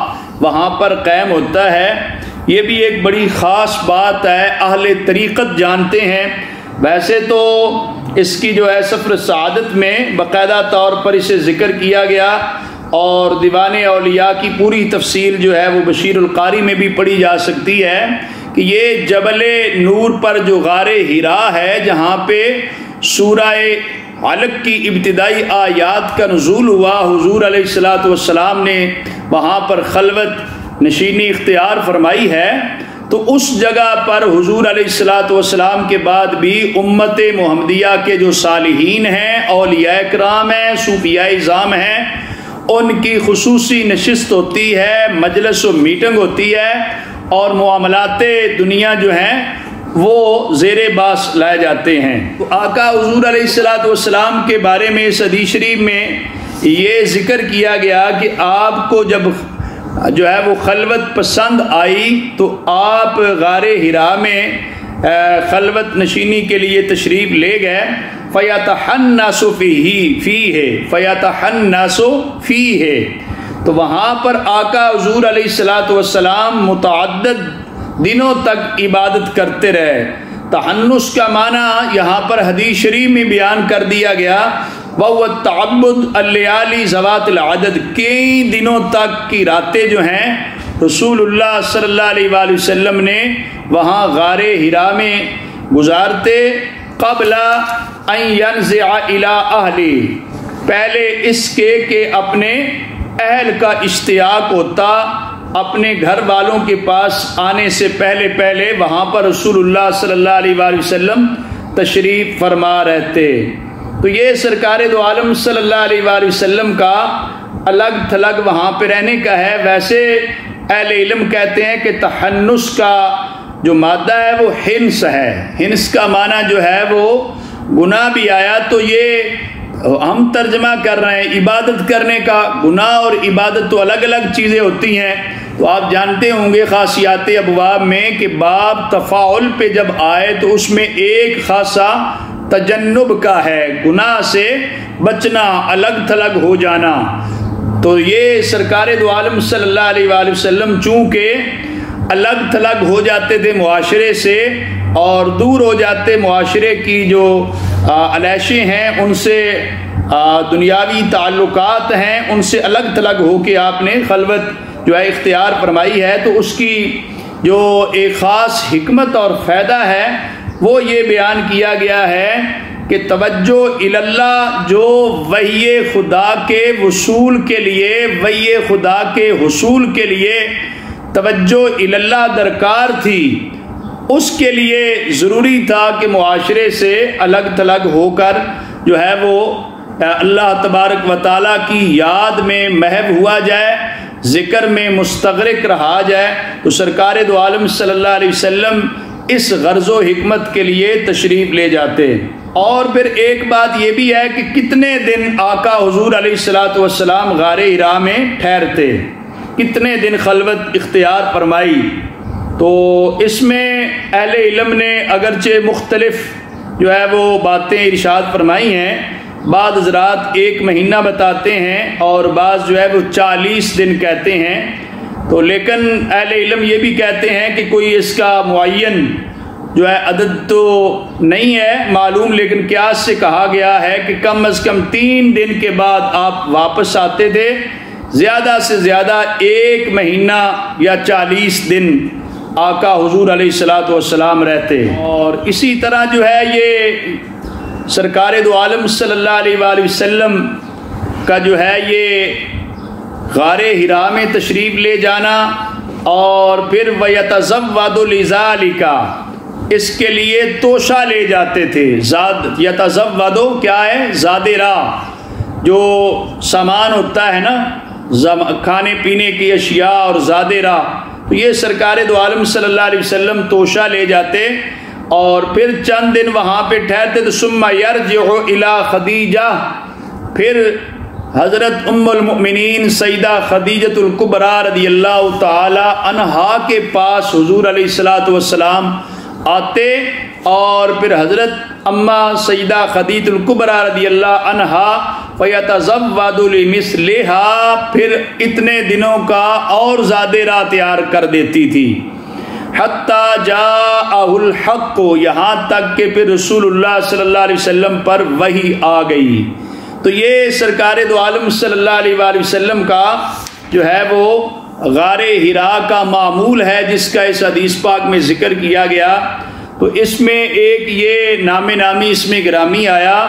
وہاں پر قائم ہوتا ہے۔ یہ بھی ایک بڑی خاص بات ہے، اہل طریقت جانتے ہیں۔ ویسے تو اس کی جو ہے سفر سعادت میں باقاعدہ طور پر اسے ذکر کیا گیا، اور دیوان اولیاء کی پوری تفصیل جو ہے وہ بشیر القاری میں بھی پڑھی جا سکتی ہے کہ یہ جبل نور پر جو غار حرا ہے، جہاں پہ سورہ علق کی ابتدائی آیات کا نزول ہوا، حضور علیہ السلام نے وہاں پر خلوت نشینی اختیار فرمائی ہے، تو اس جگہ پر حضور علیہ السلام کے بعد بھی امت محمدیہ کے جو صالحین ہیں، اولیاء کرام ہیں، صوفیاء اعظام ہیں، ان کی خصوصی نشست ہوتی ہے، مجلس و میٹنگ ہوتی ہے، اور معاملات دنیا جو ہیں وہ زیر باس لائے جاتے ہیں۔ تو آقا حضور علیہ السلام کے بارے میں اس حدیث شریف میں یہ ذکر کیا گیا کہ آپ کو جب جو ہے وہ خلوت پسند آئی تو آپ غار حرا میں خلوت نشینی کے لیے تشریف لے گئے۔ فَيَتَحَنَّسُ فِيهِ فَيَتَحَنَّسُ فِيهِ، تو وہاں پر آقا حضور علیہ السلام متعدد دنوں تک عبادت کرتے رہے۔ تحنس کا معنی یہاں پر حدیث شریف میں بیان کر دیا گیا، وَهُوَ التَّعَبُّدُ اللَّيَالِي ذَوَاتِ الْعَدَدِ، کئی دنوں تک کی راتیں جو ہیں رسول اللہ صلی اللہ علیہ وآلہ وسلم نے وہاں غار حرا میں گزارتے، قبل ان ينزع الى اہلی، پہلے اس کے کہ اپنے اہل کا اشتیاق ہوتا، اپنے گھر والوں کے پاس آنے سے پہلے وہاں پر رسول اللہ صلی اللہ علیہ وآلہ وسلم تشریف فرما رہتے۔ تو یہ سرکار دو عالم صلی اللہ علیہ وآلہ وسلم کا الگ تھلگ وہاں پہ رہنے کا ہے۔ ویسے اہل علم کہتے ہیں کہ تحنس کا جو مادہ ہے وہ ہنس ہے، ہنس کا معنی جو ہے وہ گناہ بھی آیا، تو یہ ہم ترجمہ کر رہے ہیں عبادت کرنے کا۔ گناہ اور عبادت تو الگ الگ چیزیں ہوتی ہیں، تو آپ جانتے ہوں گے خاصیات ابواب میں کہ باب تفاعل پہ جب آئے تو اس میں ایک خاصا تجنب کا ہے، گناہ سے بچنا، الگ تھلگ ہو جانا۔ تو یہ سرکار دو عالم صلی اللہ علیہ وآلہ وسلم چونکہ الگ تھلگ ہو جاتے تھے معاشرے سے اور دور ہو جاتے، معاشرے کی جو علیشیں ہیں ان سے، دنیاوی تعلقات ہیں ان سے الگ تھلگ ہو کے آپ نے خلوت جو ہے اختیار فرمائی ہے، تو اس کی جو ایک خاص حکمت اور فائدہ ہے وہ یہ بیان کیا گیا ہے کہ توجہ اللہ جو وحی خدا کے وصول کے لیے، وحی خدا کے حصول کے لیے توجہ اللہ درکار تھی، اس کے لیے ضروری تھا کہ معاشرے سے الگ تھلگ ہو کر جو ہے وہ اللہ تبارک و تعالیٰ کی یاد میں محو ہوا جائے، ذکر میں مستغرق رہا جائے۔ تو سرکار دو عالم صلی اللہ علیہ وسلم اس غرض و حکمت کے لیے تشریف لے جاتے۔ اور پھر ایک بات یہ بھی ہے کہ کتنے دن آقا حضور علیہ السلام غار حرا میں ٹھہرتے، کتنے دن خلوت اختیار فرمائی۔ تو اس میں اہل علم نے اگرچہ مختلف جو ہے وہ باتیں ارشاد فرمائی ہیں، بعض حضرات 1 مہینہ بتاتے ہیں اور بعض جو ہے وہ 40 دن کہتے ہیں، تو لیکن اہل علم یہ بھی کہتے ہیں کہ کوئی اس کا معین جو ہے عدد تو نہیں ہے معلوم، لیکن قیاس سے کہا گیا ہے کہ کم از کم 3 دن کے بعد آپ واپس آتے تھے، زیادہ سے زیادہ 1 مہینہ یا 40 دن آقا حضور علیہ السلام رہتے۔ اور اسی طرح جو ہے یہ سرکار دو عالم صلی اللہ علیہ وآلہ وسلم کا جو ہے یہ غار حرا میں تشریف لے جانا، اور پھر وَيَتَزَوَّدُ لِذَالِكَ، اس کے لیے توشہ لے جاتے تھے۔ یتزودو کیا ہے؟ زاد راہ، جو سامان ہوتا ہے نا کھانے پینے کی اشیاء اور زاد راہ، تو یہ سرکار دو عالم صلی اللہ علیہ وسلم توشہ لے جاتے اور پھر چند دن وہاں پہ ٹھہرتے۔ تو ثم یرجع الی خدیجہ، پھر حضرت ام المؤمنین سیدہ خدیجۃ الکبریٰ رضی اللہ تعالی عنہا کے پاس حضور علیہ السلام آتے، اور پھر حضرت اماں سیدہ خدیجۃ الکبریٰ رضی اللہ عنہا فیتزود لمثلھا، پھر اتنے دنوں کا اور زیادہ راہ تیار کر دیتی تھی۔ حتی جاءہ الحق، یہاں تک کہ پھر رسول اللہ صلی اللہ علیہ وسلم پر وحی آ گئی۔ تو یہ سرکار دو عالم صلی اللہ علیہ وآلہ وسلم کا جو ہے وہ غار حرا کا معمول ہے، جس کا اس حدیث پاک میں ذکر کیا گیا۔ تو اس میں ایک یہ نام نامی اس میں گرامی آیا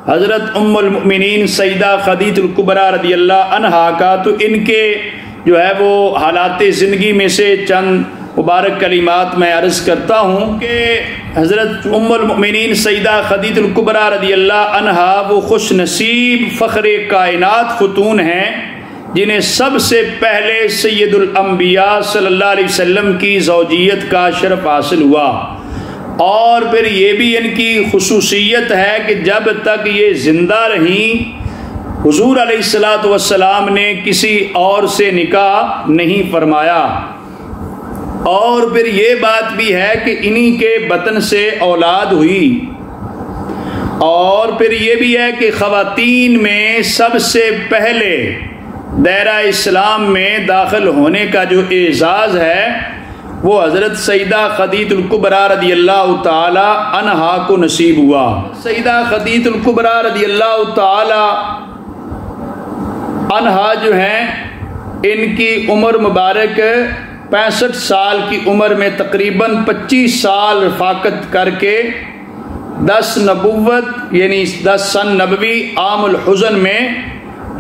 حضرت ام المؤمنین سیدہ خدیجۃ الکبریٰ رضی اللہ عنہا کا۔ تو ان کے جو ہے وہ حالات زندگی میں سے چند مبارک کلمات میں عرض کرتا ہوں کہ حضرت ام المؤمنین سیدہ خدیجۃ الکبریٰ رضی اللہ عنہا وہ خوش نصیب فخر کائنات خاتون ہیں جنہیں سب سے پہلے سید الانبیاء صلی اللہ علیہ وسلم کی زوجیت کا شرف حاصل ہوا، اور پھر یہ بھی ان کی خصوصیت ہے کہ جب تک یہ زندہ رہیں حضور علیہ السلام نے کسی اور سے نکاح نہیں فرمایا، اور پھر یہ بات بھی ہے کہ انہی کے بطن سے اولاد ہوئی، اور پھر یہ بھی ہے کہ خواتین میں سب سے پہلے دائرہ اسلام میں داخل ہونے کا جو اعزاز ہے وہ حضرت سیدہ خدیجۃ الکبریٰ رضی اللہ تعالی عنہا کو نصیب ہوا۔ سیدہ خدیجۃ الکبریٰ رضی اللہ تعالی عنہا جو ہیں ان کی عمر مبارک 65 سال کی عمر میں تقریباً 25 سال رفاقت کر کے 10 نبوت یعنی 10 سن نبوی عام الحزن میں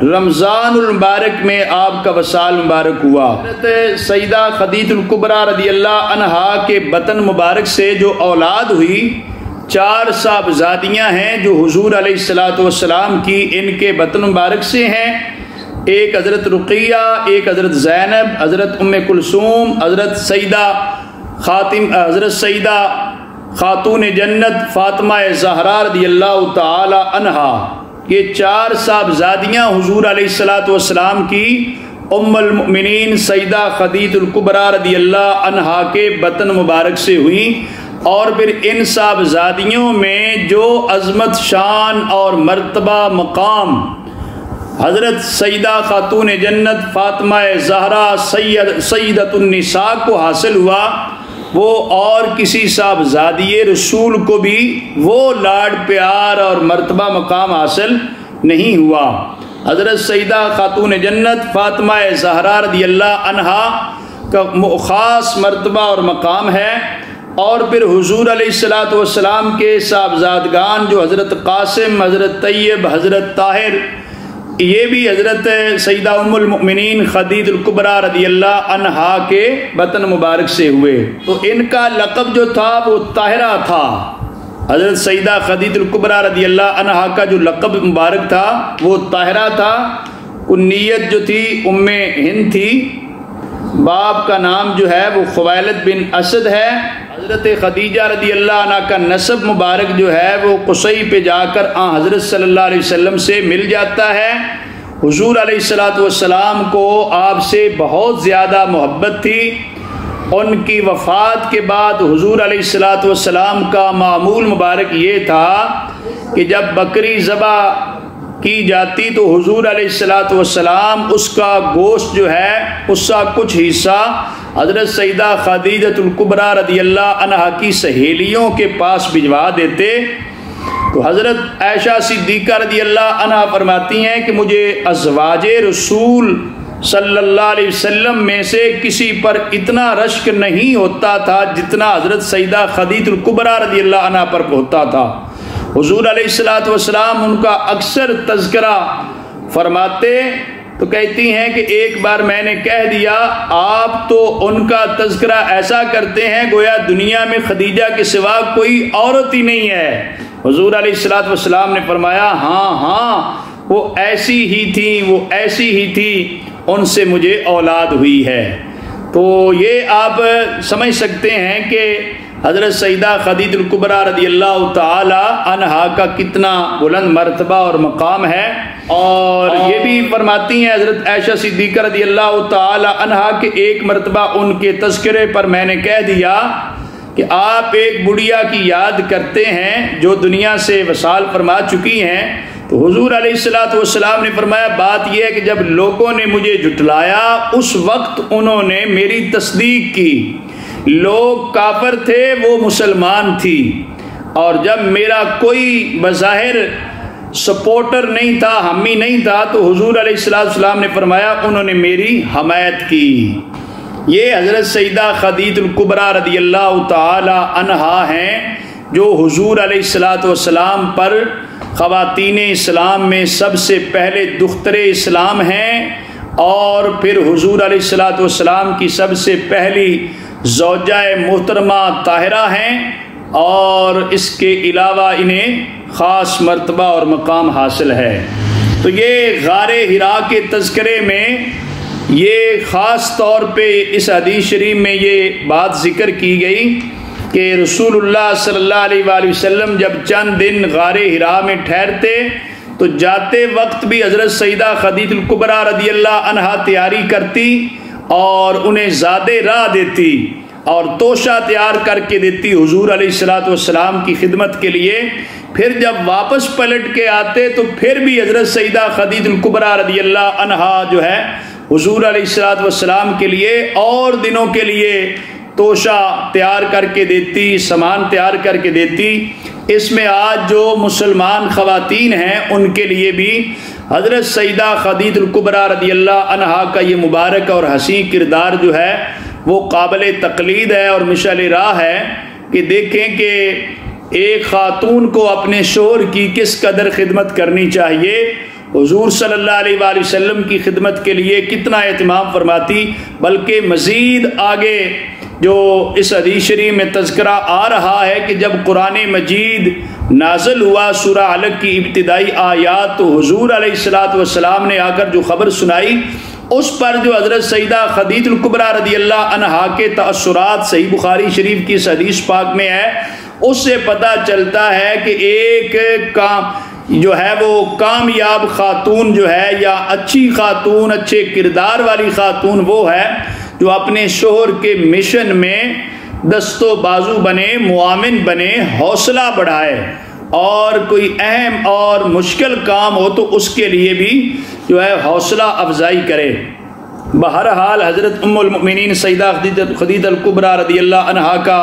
رمضان المبارک میں آپ کا وصال مبارک ہوا۔ حضرت سیدہ خدیجۃ الکبریٰ رضی اللہ عنہا کے بطن مبارک سے جو اولاد ہوئی 4 صاحبزادیاں ہیں جو حضور علیہ السلام کی ان کے بطن مبارک سے ہیں، ایک حضرت رقیہ، ایک حضرت زینب، حضرت ام کلثوم، حضرت سیدہ خاتون جنت فاطمہ زہرا رضی اللہ تعالی عنہا۔ یہ 4 صاحبزادیاں حضور علیہ السلام کی ام المؤمنین سیدہ خدیجۃ الکبریٰ رضی اللہ عنہا کے بطن مبارک سے ہوئیں، اور پھر ان صاحبزادیوں میں جو عظمت شان اور مرتبہ مقام حضرت سیدہ خاتون جنت فاطمہ زہرا سیدۃ النساء کو حاصل ہوا، وہ اور کسی صاحبزادی رسول کو بھی وہ لاڈ پیار اور مرتبہ مقام حاصل نہیں ہوا۔ حضرت سیدہ خاتون جنت فاطمہ زہرا رضی اللہ عنہا کا خاص مرتبہ اور مقام ہے، اور پھر حضور علیہ السلام کے صاحبزادگان جو حضرت قاسم، حضرت طیب، حضرت طاہر، یہ بھی حضرت سیدہ ام المؤمنین خدیجۃ الکبریٰ رضی اللہ عنہا کے بطن مبارک سے ہوئے۔ تو ان کا لقب جو تھا وہ طاہرہ تھا۔ حضرت سیدہ خدیجۃ الکبریٰ رضی اللہ عنہا کا جو لقب مبارک تھا وہ طاہرہ تھا۔ کنیت جو تھی ام ہند تھی، باپ کا نام جو ہے وہ خویلد بن اسد ہے۔ حضرت خدیجہ رضی اللہ عنہ کا نسب مبارک جو ہے وہ قصی پہ جا کر حضرت صلی اللہ علیہ وسلم سے مل جاتا ہے۔ حضور علیہ السلام کو آپ سے بہت زیادہ محبت تھی۔ ان کی وفات کے بعد حضور علیہ السلام کا معمول مبارک یہ تھا کہ جب بکری ذبح کی جاتی تو حضور علیہ السلام اس کا گوشت جو ہے اس کا کچھ حصہ حضرت سیدہ خدیجۃ الکبریٰ رضی اللہ عنہا کی سہیلیوں کے پاس بھجوا دیتے۔ تو حضرت عائشہ صدیقہ رضی اللہ عنہا فرماتی ہیں کہ مجھے ازواج رسول صلی اللہ علیہ وسلم میں سے کسی پر اتنا رشک نہیں ہوتا تھا جتنا حضرت سیدہ خدیجہ الکبریٰ رضی اللہ عنہ پر ہوتا تھا۔ حضور علیہ السلام ان کا اکثر تذکرہ فرماتے تو کہتی ہیں کہ ایک بار میں نے کہہ دیا آپ تو ان کا تذکرہ ایسا کرتے ہیں گویا دنیا میں خدیجہ کے سوا کوئی عورت ہی نہیں ہے۔ حضور علیہ السلام نے فرمایا ہاں وہ ایسی ہی تھی، وہ ایسی ہی تھی، ان سے مجھے اولاد ہوئی ہے۔ تو یہ آپ سمجھ سکتے ہیں کہ حضرت سیدہ خدیجہ الکبریٰ رضی اللہ تعالی عنہا کا کتنا بلند مرتبہ اور مقام ہے۔ اور یہ بھی فرماتی ہیں حضرت عائشہ صدیقہ رضی اللہ تعالی عنہا کہ ایک مرتبہ ان کے تذکرے پر میں نے کہہ دیا کہ آپ ایک بڑھیا کی یاد کرتے ہیں جو دنیا سے وصال فرما چکی ہیں۔ تو حضور علیہ السلام نے فرمایا بات یہ ہے کہ جب لوگوں نے مجھے جھٹلایا اس وقت انہوں نے میری تصدیق کی۔ لوگ کافر تھے، وہ مسلمان تھی، اور جب میرا کوئی بظاہر سپورٹر نہیں تھا، حامی نہیں تھا، تو حضور علیہ السلام نے فرمایا انہوں نے میری حمایت کی۔ یہ حضرت سیدہ خدیجہ الکبریٰ رضی اللہ تعالی عنہا ہیں جو حضور علیہ السلام پر خواتین اسلام میں سب سے پہلے دختر اسلام ہیں، اور پھر حضور علیہ السلام کی سب سے پہلی زوجہ محترمہ طاہرہ ہیں، اور اس کے علاوہ انہیں خاص مرتبہ اور مقام حاصل ہے۔ تو یہ غار حرا کے تذکرے میں یہ خاص طور پہ اس حدیث شریف میں یہ بات ذکر کی گئی کہ رسول اللہ صلی اللہ علیہ وآلہ وسلم جب چند دن غار حرا میں ٹھہرتے تو جاتے وقت بھی حضرت سیدہ خدیجہ الکبریٰ رضی اللہ عنہا تیاری کرتی اور انہیں زادِ راہ دیتی اور توشہ تیار کر کے دیتی حضور علیہ السلام کی خدمت کے لیے۔ پھر جب واپس پلٹ کے آتے تو پھر بھی حضرت سیدہ خدیجہ الکبریٰ رضی اللہ عنہا جو ہے حضور علیہ السلام کے لیے اور دنوں کے لیے توشہ تیار کر کے دیتی، سامان تیار کر کے دیتی۔ اس میں آج جو مسلمان خواتین ہیں ان کے لیے بھی حضرت سیدہ خدیجہ الکبریٰ رضی اللہ عنہا کا یہ مبارک اور حسین کردار جو ہے وہ قابل تقلید ہے اور مشعل راہ ہے کہ دیکھیں کہ ایک خاتون کو اپنے شوہر کی کس قدر خدمت کرنی چاہیے۔ حضور صلی اللہ علیہ وآلہ وسلم کی خدمت کے لیے کتنا اہتمام فرماتی، بلکہ مزید آگے جو اس حدیث شریف میں تذکرہ آ رہا ہے کہ جب قرآن مجید نازل ہوا سورہ علق کی ابتدائی آیات تو حضور علیہ السلام نے آ کر جو خبر سنائی اس پر جو حضرت سیدہ خدیجہ الکبریٰ رضی اللہ عنہا کے تأثرات صحیح بخاری شریف کی اس حدیث پاک میں ہے، اس سے پتہ چلتا ہے کہ ایک جو ہے وہ کامیاب خاتون جو ہے یا اچھی خاتون، اچھے کردار والی خاتون وہ ہے جو اپنے شوہر کے مشن میں دست و بازو بنے، معاون بنے، حوصلہ بڑھائے، اور کوئی اہم اور مشکل کام ہو تو اس کے لیے بھی جو ہے حوصلہ افزائی کرے۔ بہرحال حضرت ام المؤمنین سیدہ خدیجہ الکبریٰ رضی اللہ عنہا کا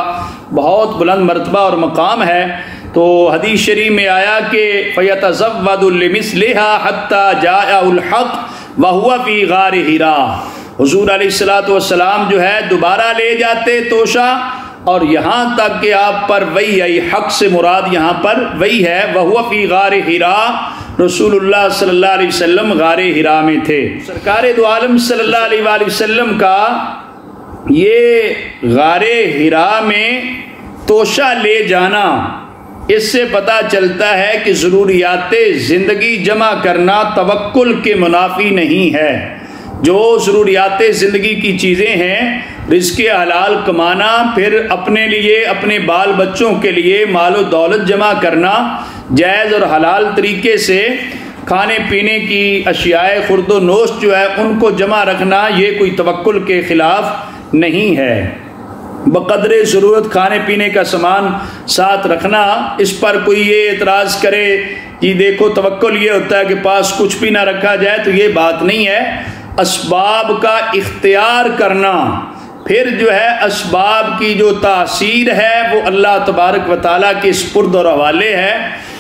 بہت بلند مرتبہ اور مقام ہے۔ تو حدیث شریف میں آیا کہ فَيَتَزَوَّدُ لِمِثْلِهَا حَتَّى جَاءَهُ الْحَقُّ وَهُوَ فِي غَارِ حِرَا۔ حضور علیہ السلام جو ہے دوبارہ لے جاتے توشہ، اور یہاں تک کہ آپ پر وہی ہے، حق سے مراد یہاں پر وہی ہے، وَهُوَ فِي غَارِ حِرَا، رسول اللہ صلی اللہ علیہ وسلم غار حرا میں تھے۔ سرکار دو عالم صلی اللہ علیہ وآلہ وسلم کا یہ غار حرا میں توشہ لے جانا، اس سے پتہ چلتا ہے کہ ضروریات زندگی جمع کرنا توکل کے منافی نہیں ہے۔ جو ضروریات زندگی کی چیزیں ہیں، رزق حلال کمانا، پھر اپنے لیے اپنے بال بچوں کے لیے مال و دولت جمع کرنا، جائز اور حلال طریقے سے کھانے پینے کی اشیاء خرد و نوش جو ہے ان کو جمع رکھنا، یہ کوئی توکل کے خلاف نہیں ہے۔ بقدر ضرورت کھانے پینے کا سامان ساتھ رکھنا، اس پر کوئی یہ اعتراض کرے کہ دیکھو توکل یہ ہوتا ہے کہ پاس کچھ بھی نہ رکھا جائے، تو یہ بات نہیں ہے۔ اسباب کا اختیار کرنا، پھر جو ہے اسباب کی جو تاثیر ہے وہ اللہ تبارک و تعالیٰ کے سپرد اور حوالے ہے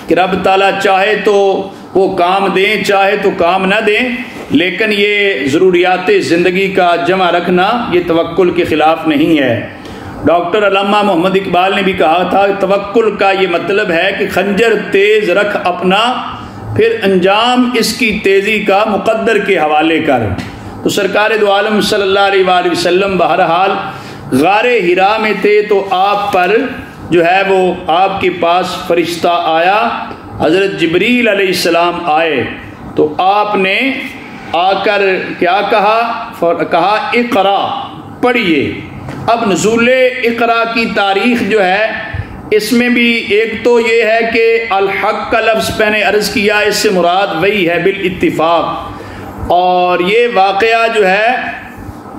کہ رب تعالیٰ چاہے تو وہ کام دیں چاہے تو کام نہ دیں، لیکن یہ ضروریات زندگی کا جمع رکھنا یہ توکل کے خلاف نہیں ہے۔ ڈاکٹر علامہ محمد اقبال نے بھی کہا تھا توکل کا یہ مطلب ہے کہ خنجر تیز رکھ اپنا، پھر انجام اس کی تیزی کا مقدر کے حوالے کر۔ تو سرکار دو عالم صلی اللہ علیہ وآلہ وسلم بہرحال غار حرا میں تھے، تو آپ پر جو ہے وہ آپ کے پاس فرشتہ آیا، حضرت جبریل علیہ السلام آئے، تو آپ نے آ کر کیا کہا اقرا، پڑھیے۔ اب نزول اقرا کی تاریخ جو ہے اس میں بھی ایک تو یہ ہے کہ الحق کا لفظ میں نے عرض کیا، اس سے مراد وہی ہے بالاتفاق، اور یہ واقعہ جو ہے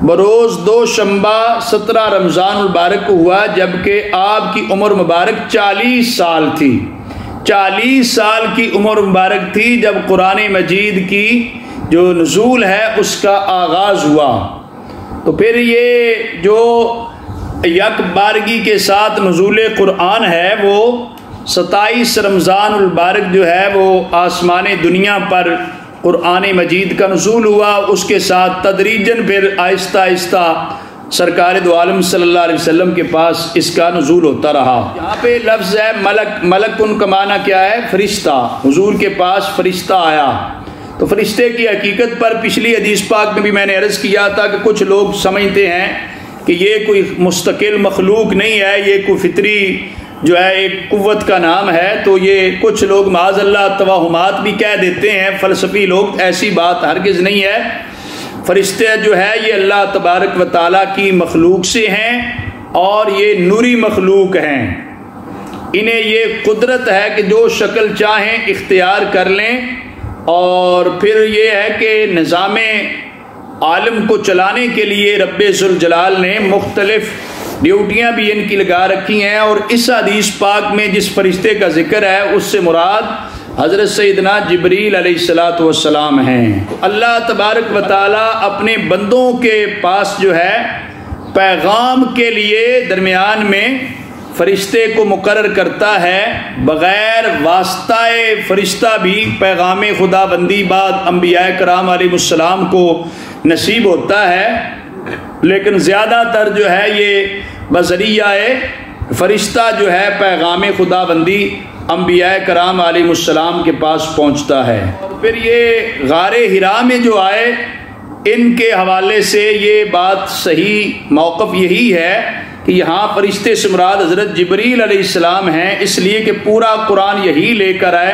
بروز دوشنبہ 17 رمضان المبارک ہوا، جبکہ آپ کی عمر مبارک 40 سال تھی۔ 40 سال کی عمر مبارک تھی جب قرآن مجید کی جو نزول ہے اس کا آغاز ہوا۔ تو پھر یہ جو یک بارگی کے ساتھ نزول قرآن ہے وہ 27 رمضان المبارک جو ہے وہ آسمان دنیا پر قرآن مجید کا نزول ہوا، اس کے ساتھ تدریجاً پھر آہستہ آہستہ سرکار دو عالم صلی اللہ علیہ وسلم کے پاس اس کا نزول ہوتا رہا۔ یہاں پہ لفظ ہے ملک، ملک ان کا معنی کیا ہے؟ فرشتہ۔ حضور کے پاس فرشتہ آیا، تو فرشتے کی حقیقت پر پچھلی حدیث پاک میں بھی میں نے عرض کیا تھا کہ کچھ لوگ سمجھتے ہیں کہ یہ کوئی مستقل مخلوق نہیں ہے، یہ کوئی فطری جو ہے ایک قوت کا نام ہے، تو یہ کچھ لوگ معاذ اللہ توہمات بھی کہہ دیتے ہیں فلسفی لوگ۔ ایسی بات ہرگز نہیں ہے۔ فرشتے جو ہے یہ اللہ تبارک و تعالیٰ کی مخلوق سے ہیں، اور یہ نوری مخلوق ہیں، انہیں یہ قدرت ہے کہ جو شکل چاہیں اختیار کر لیں، اور پھر یہ ہے کہ نظام عالم کو چلانے کے لیے رب ذوالجلال نے مختلف ڈیوٹیاں بھی ان کی لگا رکھی ہیں، اور اس حدیث پاک میں جس فرشتے کا ذکر ہے اس سے مراد حضرت سیدنا جبریل علیہ السلام ہیں۔ اللہ تبارک و تعالیٰ اپنے بندوں کے پاس جو ہے پیغام کے لیے درمیان میں فرشتے کو مقرر کرتا ہے، بغیر واسطہ فرشتہ بھی پیغام خدا بندی بعد انبیاء کرام علیہ السلام کو نصیب ہوتا ہے، لیکن زیادہ تر جو ہے یہ بذریعہ فرشتہ جو ہے پیغام خدا بندی انبیاء کرام علیہ السلام کے پاس پہنچتا ہے۔ اور پھر یہ غار حرا میں جو آئے، ان کے حوالے سے یہ بات صحیح موقف یہی ہے کہ یہاں فرشتے سے مراد حضرت جبریل علیہ السلام ہیں، اس لیے کہ پورا قرآن یہی لے کر آئے،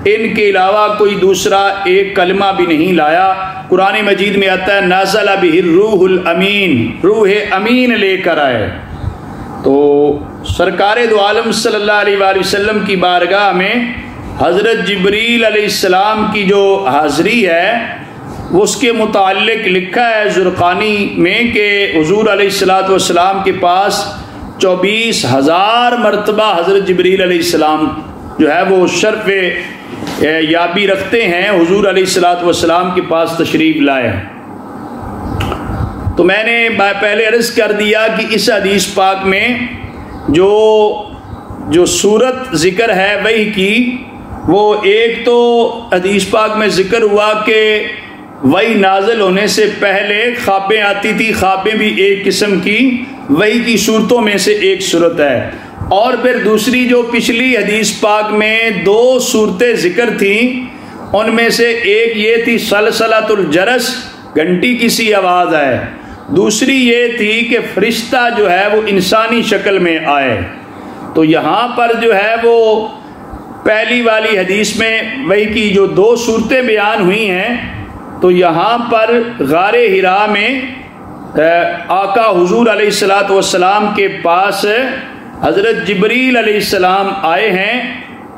ان کے علاوہ کوئی دوسرا ایک کلمہ بھی نہیں لایا۔ قرآن مجید میں آتا ہے نازل بہ الروح الامین، روح امین لے کر آئے۔ تو سرکار دو عالم صلی اللہ علیہ وآلہ وسلم کی بارگاہ میں حضرت جبریل علیہ السلام کی جو حاضری ہے اس کے متعلق لکھا ہے زرقانی میں کہ حضور علیہ السلام کے پاس 24,000 مرتبہ حضرت جبریل علیہ السلام جو ہے وہ شرف یابی رکھتے ہیں، حضور علیہ السلام کے پاس تشریف لائے۔ تو میں نے پہلے عرض کر دیا کہ اس حدیث پاک میں جو صورت ذکر ہے وحی کی، وہ ایک تو حدیث پاک میں ذکر ہوا کہ وحی نازل ہونے سے پہلے خوابیں آتی تھی، خوابیں بھی ایک قسم کی وحی کی صورتوں میں سے ایک صورت ہے، اور پھر دوسری جو پچھلی حدیث پاک میں 2 صورتیں ذکر تھیں، ان میں سے ایک یہ تھی سلسلۃ الجرس، گھنٹی کی سی آواز ہے، دوسری یہ تھی کہ فرشتہ جو ہے وہ انسانی شکل میں آئے۔ تو یہاں پر جو ہے وہ پہلی والی حدیث میں وحی کی جو 2 صورتیں بیان ہوئی ہیں، تو یہاں پر غار حرا میں آقا حضور علیہ السلام کے پاس حضرت جبریل علیہ السلام آئے ہیں،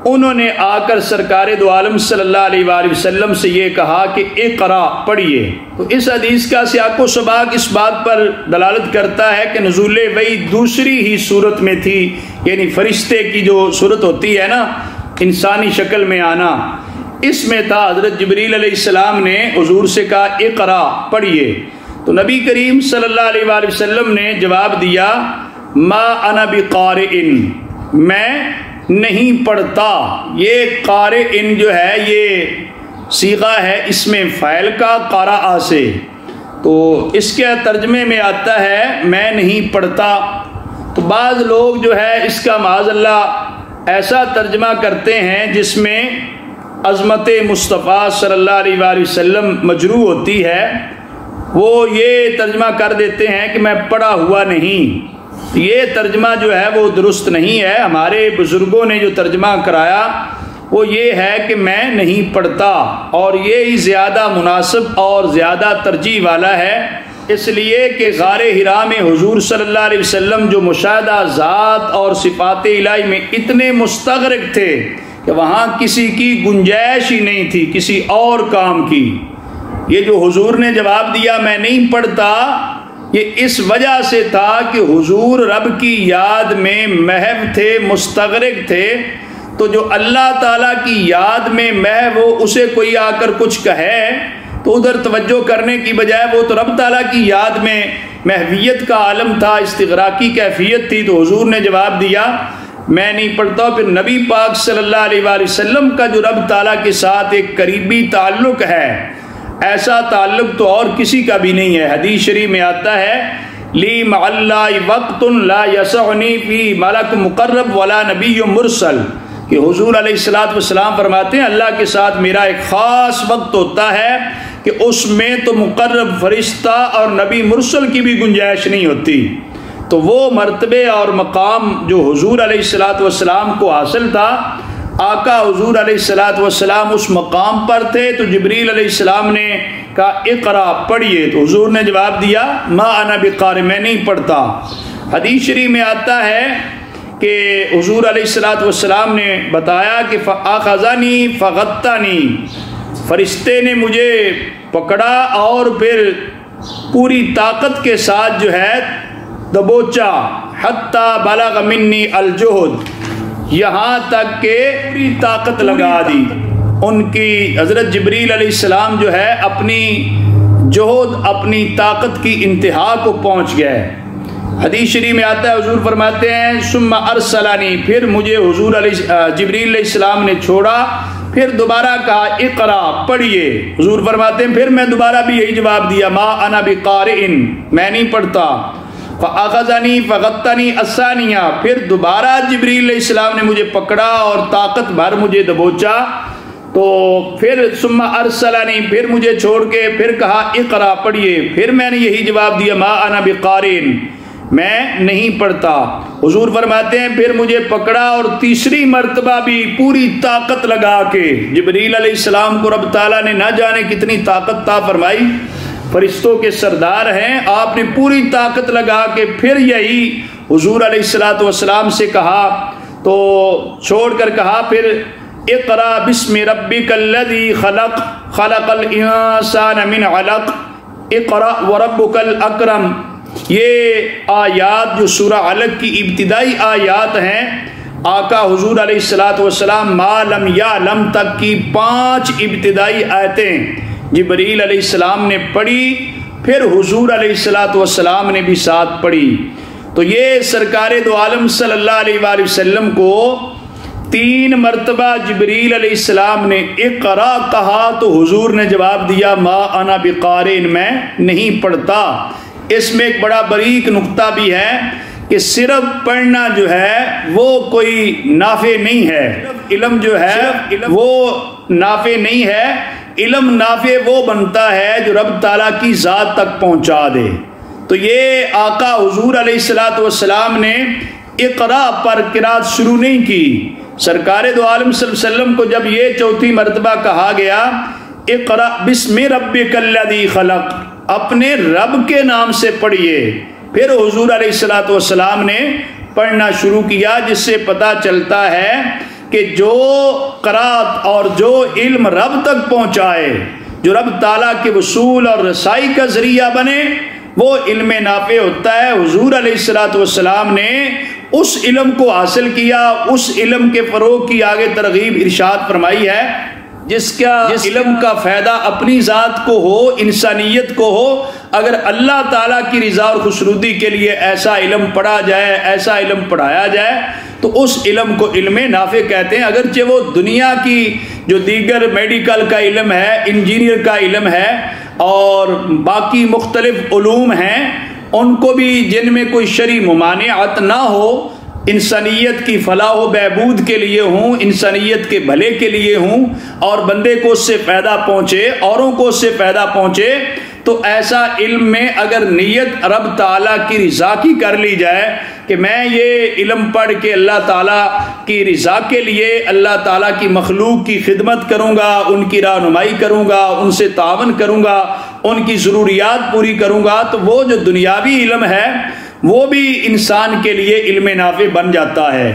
انہوں نے آ کر سرکار دو عالم صلی اللہ علیہ وآلہ وسلم سے یہ کہا کہ اقرا، پڑھیے۔ تو اس حدیث کا سیاق و سباق اس بات پر دلالت کرتا ہے کہ نزول وحی دوسری ہی صورت میں تھی، یعنی فرشتے کی جو صورت ہوتی ہے نا انسانی شکل میں آنا، اس میں تھا۔ حضرت جبریل علیہ السلام نے حضور سے کہا اقرا، پڑھیے۔ تو نبی کریم صلی اللہ علیہ وآلہ وسلم نے جواب دیا ما انا بقارئ، میں نہیں پڑھتا۔ یہ قارئن جو ہے یہ صیغہ ہے اسم فاعل کا قرأ سے، تو اس کے ترجمے میں آتا ہے میں نہیں پڑھتا۔ تو بعض لوگ جو ہے اس کا معاذ اللہ ایسا ترجمہ کرتے ہیں جس میں عظمت مصطفیٰ صلی اللہ علیہ وآلہ وسلم مجروح ہوتی ہے، وہ یہ ترجمہ کر دیتے ہیں کہ میں پڑھا ہوا نہیں۔ یہ ترجمہ جو ہے وہ درست نہیں ہے۔ ہمارے بزرگوں نے جو ترجمہ کرایا وہ یہ ہے کہ میں نہیں پڑھتا، اور یہی زیادہ مناسب اور زیادہ ترجیح والا ہے، اس لیے کہ غار حرا میں حضور صلی اللہ علیہ وسلم جو مشاہدہ ذات اور صفات الہی میں اتنے مستغرق تھے کہ وہاں کسی کی گنجائش ہی نہیں تھی کسی اور کام کی۔ یہ جو حضور نے جواب دیا میں نہیں پڑھتا، یہ اس وجہ سے تھا کہ حضور رب کی یاد میں محو تھے، مستغرق تھے، تو جو اللہ تعالیٰ کی یاد میں محو ہو اسے کوئی آ کر کچھ کہے تو ادھر توجہ کرنے کی بجائے وہ تو رب تعالیٰ کی یاد میں محویت کا عالم تھا، استغراقی کیفیت تھی، تو حضور نے جواب دیا میں نہیں پڑھتا۔ پھر نبی پاک صلی اللہ علیہ وآلہ وسلم کا جو رب تعالیٰ کے ساتھ ایک قریبی تعلق ہے، ایسا تعلق تو اور کسی کا بھی نہیں ہے۔ حدیث شریف میں آتا ہے لی مع اللہ وقت لا یسعنی فی ملک مقرب ولا نبی مرسل، کہ حضور علیہ السلام فرماتے ہیں اللہ کے ساتھ میرا ایک خاص وقت ہوتا ہے کہ اس میں تو مقرب فرشتہ اور نبی مرسل کی بھی گنجائش نہیں ہوتی۔ تو وہ مرتبے اور مقام جو حضور علیہ السلام کو حاصل تھا، آقا حضور علیہ السلام اس مقام پر تھے، تو جبریل علیہ السلام نے کہا اقرا پڑھیے، تو حضور نے جواب دیا ما انا بقارئ میں نہیں پڑھتا۔ حدیث شریف میں آتا ہے کہ حضور علیہ السلام نے بتایا کہ فاخذنی فغطنی، فرشتے نے مجھے پکڑا اور پھر پوری طاقت کے ساتھ جو ہے دبوچا، حتی بلغ منی الجہد، یہاں تک کہ پوری طاقت لگا دی ان کی۔ حضرت جبریل علیہ السلام جو ہے اپنی جہد اپنی طاقت کی انتہا کو پہنچ گئے۔ حدیث شریف میں آتا ہے حضور فرماتے ہیں ثم ارسلنی، پھر مجھے حضور جبریل علیہ السلام نے چھوڑا، پھر دوبارہ کہا اقرا پڑھیے، حضور فرماتے ہیں پھر میں دوبارہ بھی یہی جواب دیا ما انا بقارئ میں نہیں پڑھتا۔ فاخذنی فغطنی الثانیہ، پھر دوبارہ جبریل علیہ السلام نے مجھے پکڑا اور طاقت بھر مجھے دبوچا، تو پھر ثم ارسلنی، پھر مجھے چھوڑ کے پھر کہا اقرا پڑھیے، پھر میں نے یہی جواب دیا ما انا بقارئ میں نہیں پڑھتا۔ حضور فرماتے ہیں پھر مجھے پکڑا اور تیسری مرتبہ بھی پوری طاقت لگا کے، جبریل علیہ السلام کو رب تعالیٰ نے نہ جانے کتنی طاقت عطا فرمائی، فرشتوں کے سردار ہیں، آپ نے پوری طاقت لگا کے پھر یہی حضور علیہ السلام سے کہا، تو چھوڑ کر کہا پھر اقرا بسم ربک الذی خلق خلق الانسان من علق اقرا وربک الاکرم۔ یہ آیات جو سورہ علق کی ابتدائی آیات ہیں، آقا حضور علیہ السلام ما لم یعلم تک کی 5 ابتدائی آیتیں جبریل علیہ السلام نے پڑھی، پھر حضور علیہ السلام نے بھی ساتھ پڑھی۔ تو یہ سرکار دو عالم صلی اللہ علیہ وآلہ وسلم کو 3 مرتبہ جبریل علیہ السلام نے اقرا کہا تو حضور نے جواب دیا ما انا بقارئ میں نہیں پڑھتا۔ اس میں ایک بڑا باریک نقطہ بھی ہے کہ صرف پڑھنا جو ہے وہ کوئی نافع نہیں ہے، علم جو ہے وہ نافع نہیں ہے، علم نافع وہ بنتا ہے جو رب تعالیٰ کی ذات تک پہنچا دے۔ تو یہ آقا حضور علیہ السلام نے اقرا پر قرات شروع نہیں کی، سرکار دو عالم صلی اللہ علیہ وسلم کو جب یہ 4تھی مرتبہ کہا گیا اقرا بسم ربک الذی خلق، اپنے رب کے نام سے پڑھیے، پھر حضور علیہ السلام نے پڑھنا شروع کیا، جس سے پتہ چلتا ہے کہ جو قرات اور جو علم رب تک پہنچائے، جو رب تعالیٰ کے وصول اور رسائی کا ذریعہ بنے، وہ علم نافع ہوتا ہے۔ حضور علیہ السلام نے اس علم کو حاصل کیا، اس علم کے فروغ کی آگے ترغیب ارشاد فرمائی ہے، جس علم کا فائدہ اپنی ذات کو ہو، انسانیت کو ہو، اگر اللہ تعالیٰ کی رضا اور خوشنودی کے لیے ایسا علم پڑھا جائے، ایسا علم پڑھایا جائے تو اس علم کو علم نافع کہتے ہیں، اگرچہ وہ دنیا کی جو دیگر میڈیکل کا علم ہے، انجینئر کا علم ہے اور باقی مختلف علوم ہیں، ان کو بھی جن میں کوئی شرعی ممانعت نہ ہو، انسانیت کی فلاح و بہبود کے لیے ہوں، انسانیت کے بھلے کے لیے ہوں، اور بندے کو اس سے فائدہ پہنچے، اوروں کو اس سے فائدہ پہنچے، تو ایسا علم میں اگر نیت رب تعالیٰ کی رضا کی کر لی جائے کہ میں یہ علم پڑھ کے اللہ تعالیٰ کی رضا کے لیے اللہ تعالیٰ کی مخلوق کی خدمت کروں گا، ان کی رہنمائی کروں گا، ان سے تعاون کروں گا، ان کی ضروریات پوری کروں گا، تو وہ جو دنیاوی علم ہے وہ بھی انسان کے لیے علم نافع بن جاتا ہے۔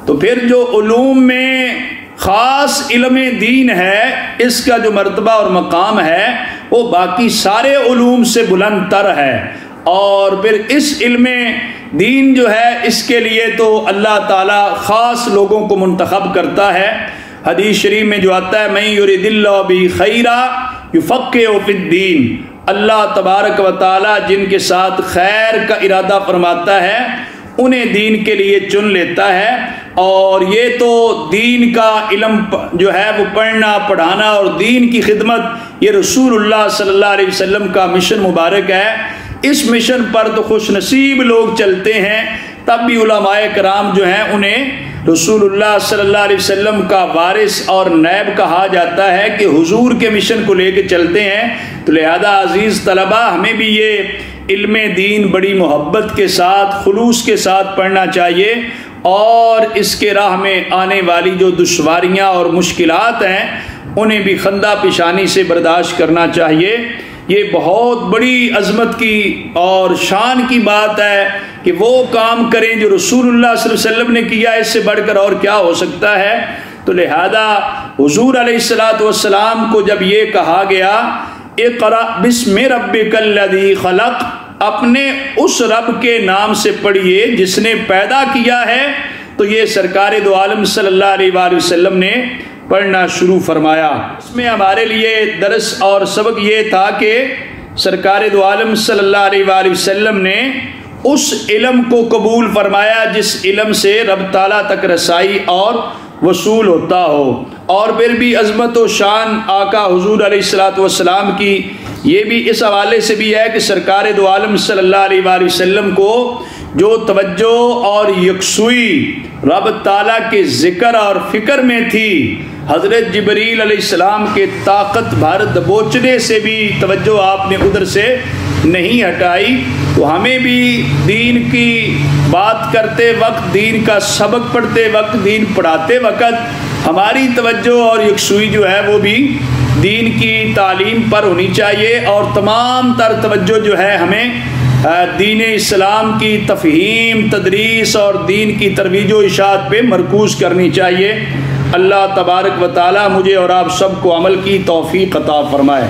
تو پھر جو علوم میں خاص علم دین ہے، اس کا جو مرتبہ اور مقام ہے وہ باقی سارے علوم سے بلند تر ہے، اور پھر اس علم دین جو ہے اس کے لیے تو اللہ تعالیٰ خاص لوگوں کو منتخب کرتا ہے۔ حدیث شریف میں جو آتا ہے، من یرید اللہ بہ خیرا یفقہہ فی الدین، اللہ تبارک و تعالیٰ جن کے ساتھ خیر کا ارادہ فرماتا ہے انہیں دین کے لیے چن لیتا ہے، اور یہ تو دین کا علم جو ہے وہ پڑھنا پڑھانا اور دین کی خدمت، یہ رسول اللہ صلی اللہ علیہ وسلم کا مشن مبارک ہے۔ اس مشن پر تو خوش نصیب لوگ چلتے ہیں، تب بھی علماء کرام جو ہیں انہیں رسول اللہ صلی اللہ علیہ وسلم کا وارث اور نائب کہا جاتا ہے کہ حضور کے مشن کو لے کے چلتے ہیں۔ تو لہذا عزیز طلبہ، ہمیں بھی یہ علم دین بڑی محبت کے ساتھ، خلوص کے ساتھ پڑھنا چاہیے، اور اس کے راہ میں آنے والی جو دشواریاں اور مشکلات ہیں انہیں بھی خندہ پیشانی سے برداشت کرنا چاہیے۔ یہ بہت بڑی عظمت کی اور شان کی بات ہے کہ وہ کام کریں جو رسول اللہ صلی اللہ علیہ وسلم نے کیا، اس سے بڑھ کر اور کیا ہو سکتا ہے۔ تو لہذا حضور علیہ السلام کو جب یہ کہا گیا اقرأ بسم ربک الذی خلق، اپنے اس رب کے نام سے پڑھیے جس نے پیدا کیا ہے، تو یہ سرکار دو عالم صلی اللہ علیہ وآلہ وسلم نے پڑھنا شروع فرمایا۔ اس میں ہمارے لیے درس اور سبق یہ تھا کہ سرکار دو عالم صلی اللہ علیہ وآلہ وسلم نے اس علم کو قبول فرمایا جس علم سے رب تعالیٰ تک رسائی اور وصول ہوتا ہو، اور پھر بھی عظمت و شان آقا حضور علیہ السلام کی یہ بھی اس حوالے سے بھی ہے کہ سرکار دو عالم صلی اللہ علیہ وآلہ وسلم کو جو توجہ اور یکسوئی رب تعالیٰ کے ذکر اور فکر میں تھی، حضرت جبریل علیہ السلام کے طاقت بھر دبوچنے سے بھی توجہ آپ نے ادھر سے نہیں ہٹائی۔ تو ہمیں بھی دین کی بات کرتے وقت، دین کا سبق پڑھتے وقت، دین پڑھاتے وقت ہماری توجہ اور یکسوئی جو ہے وہ بھی دین کی تعلیم پر ہونی چاہیے، اور تمام تر توجہ جو ہے ہمیں دین اسلام کی تفہیم، تدریس اور دین کی ترویج و اشاعت پہ مرکوز کرنی چاہیے۔ اللہ تبارک و تعالی مجھے اور آپ سب کو عمل کی توفیق عطا فرمائے۔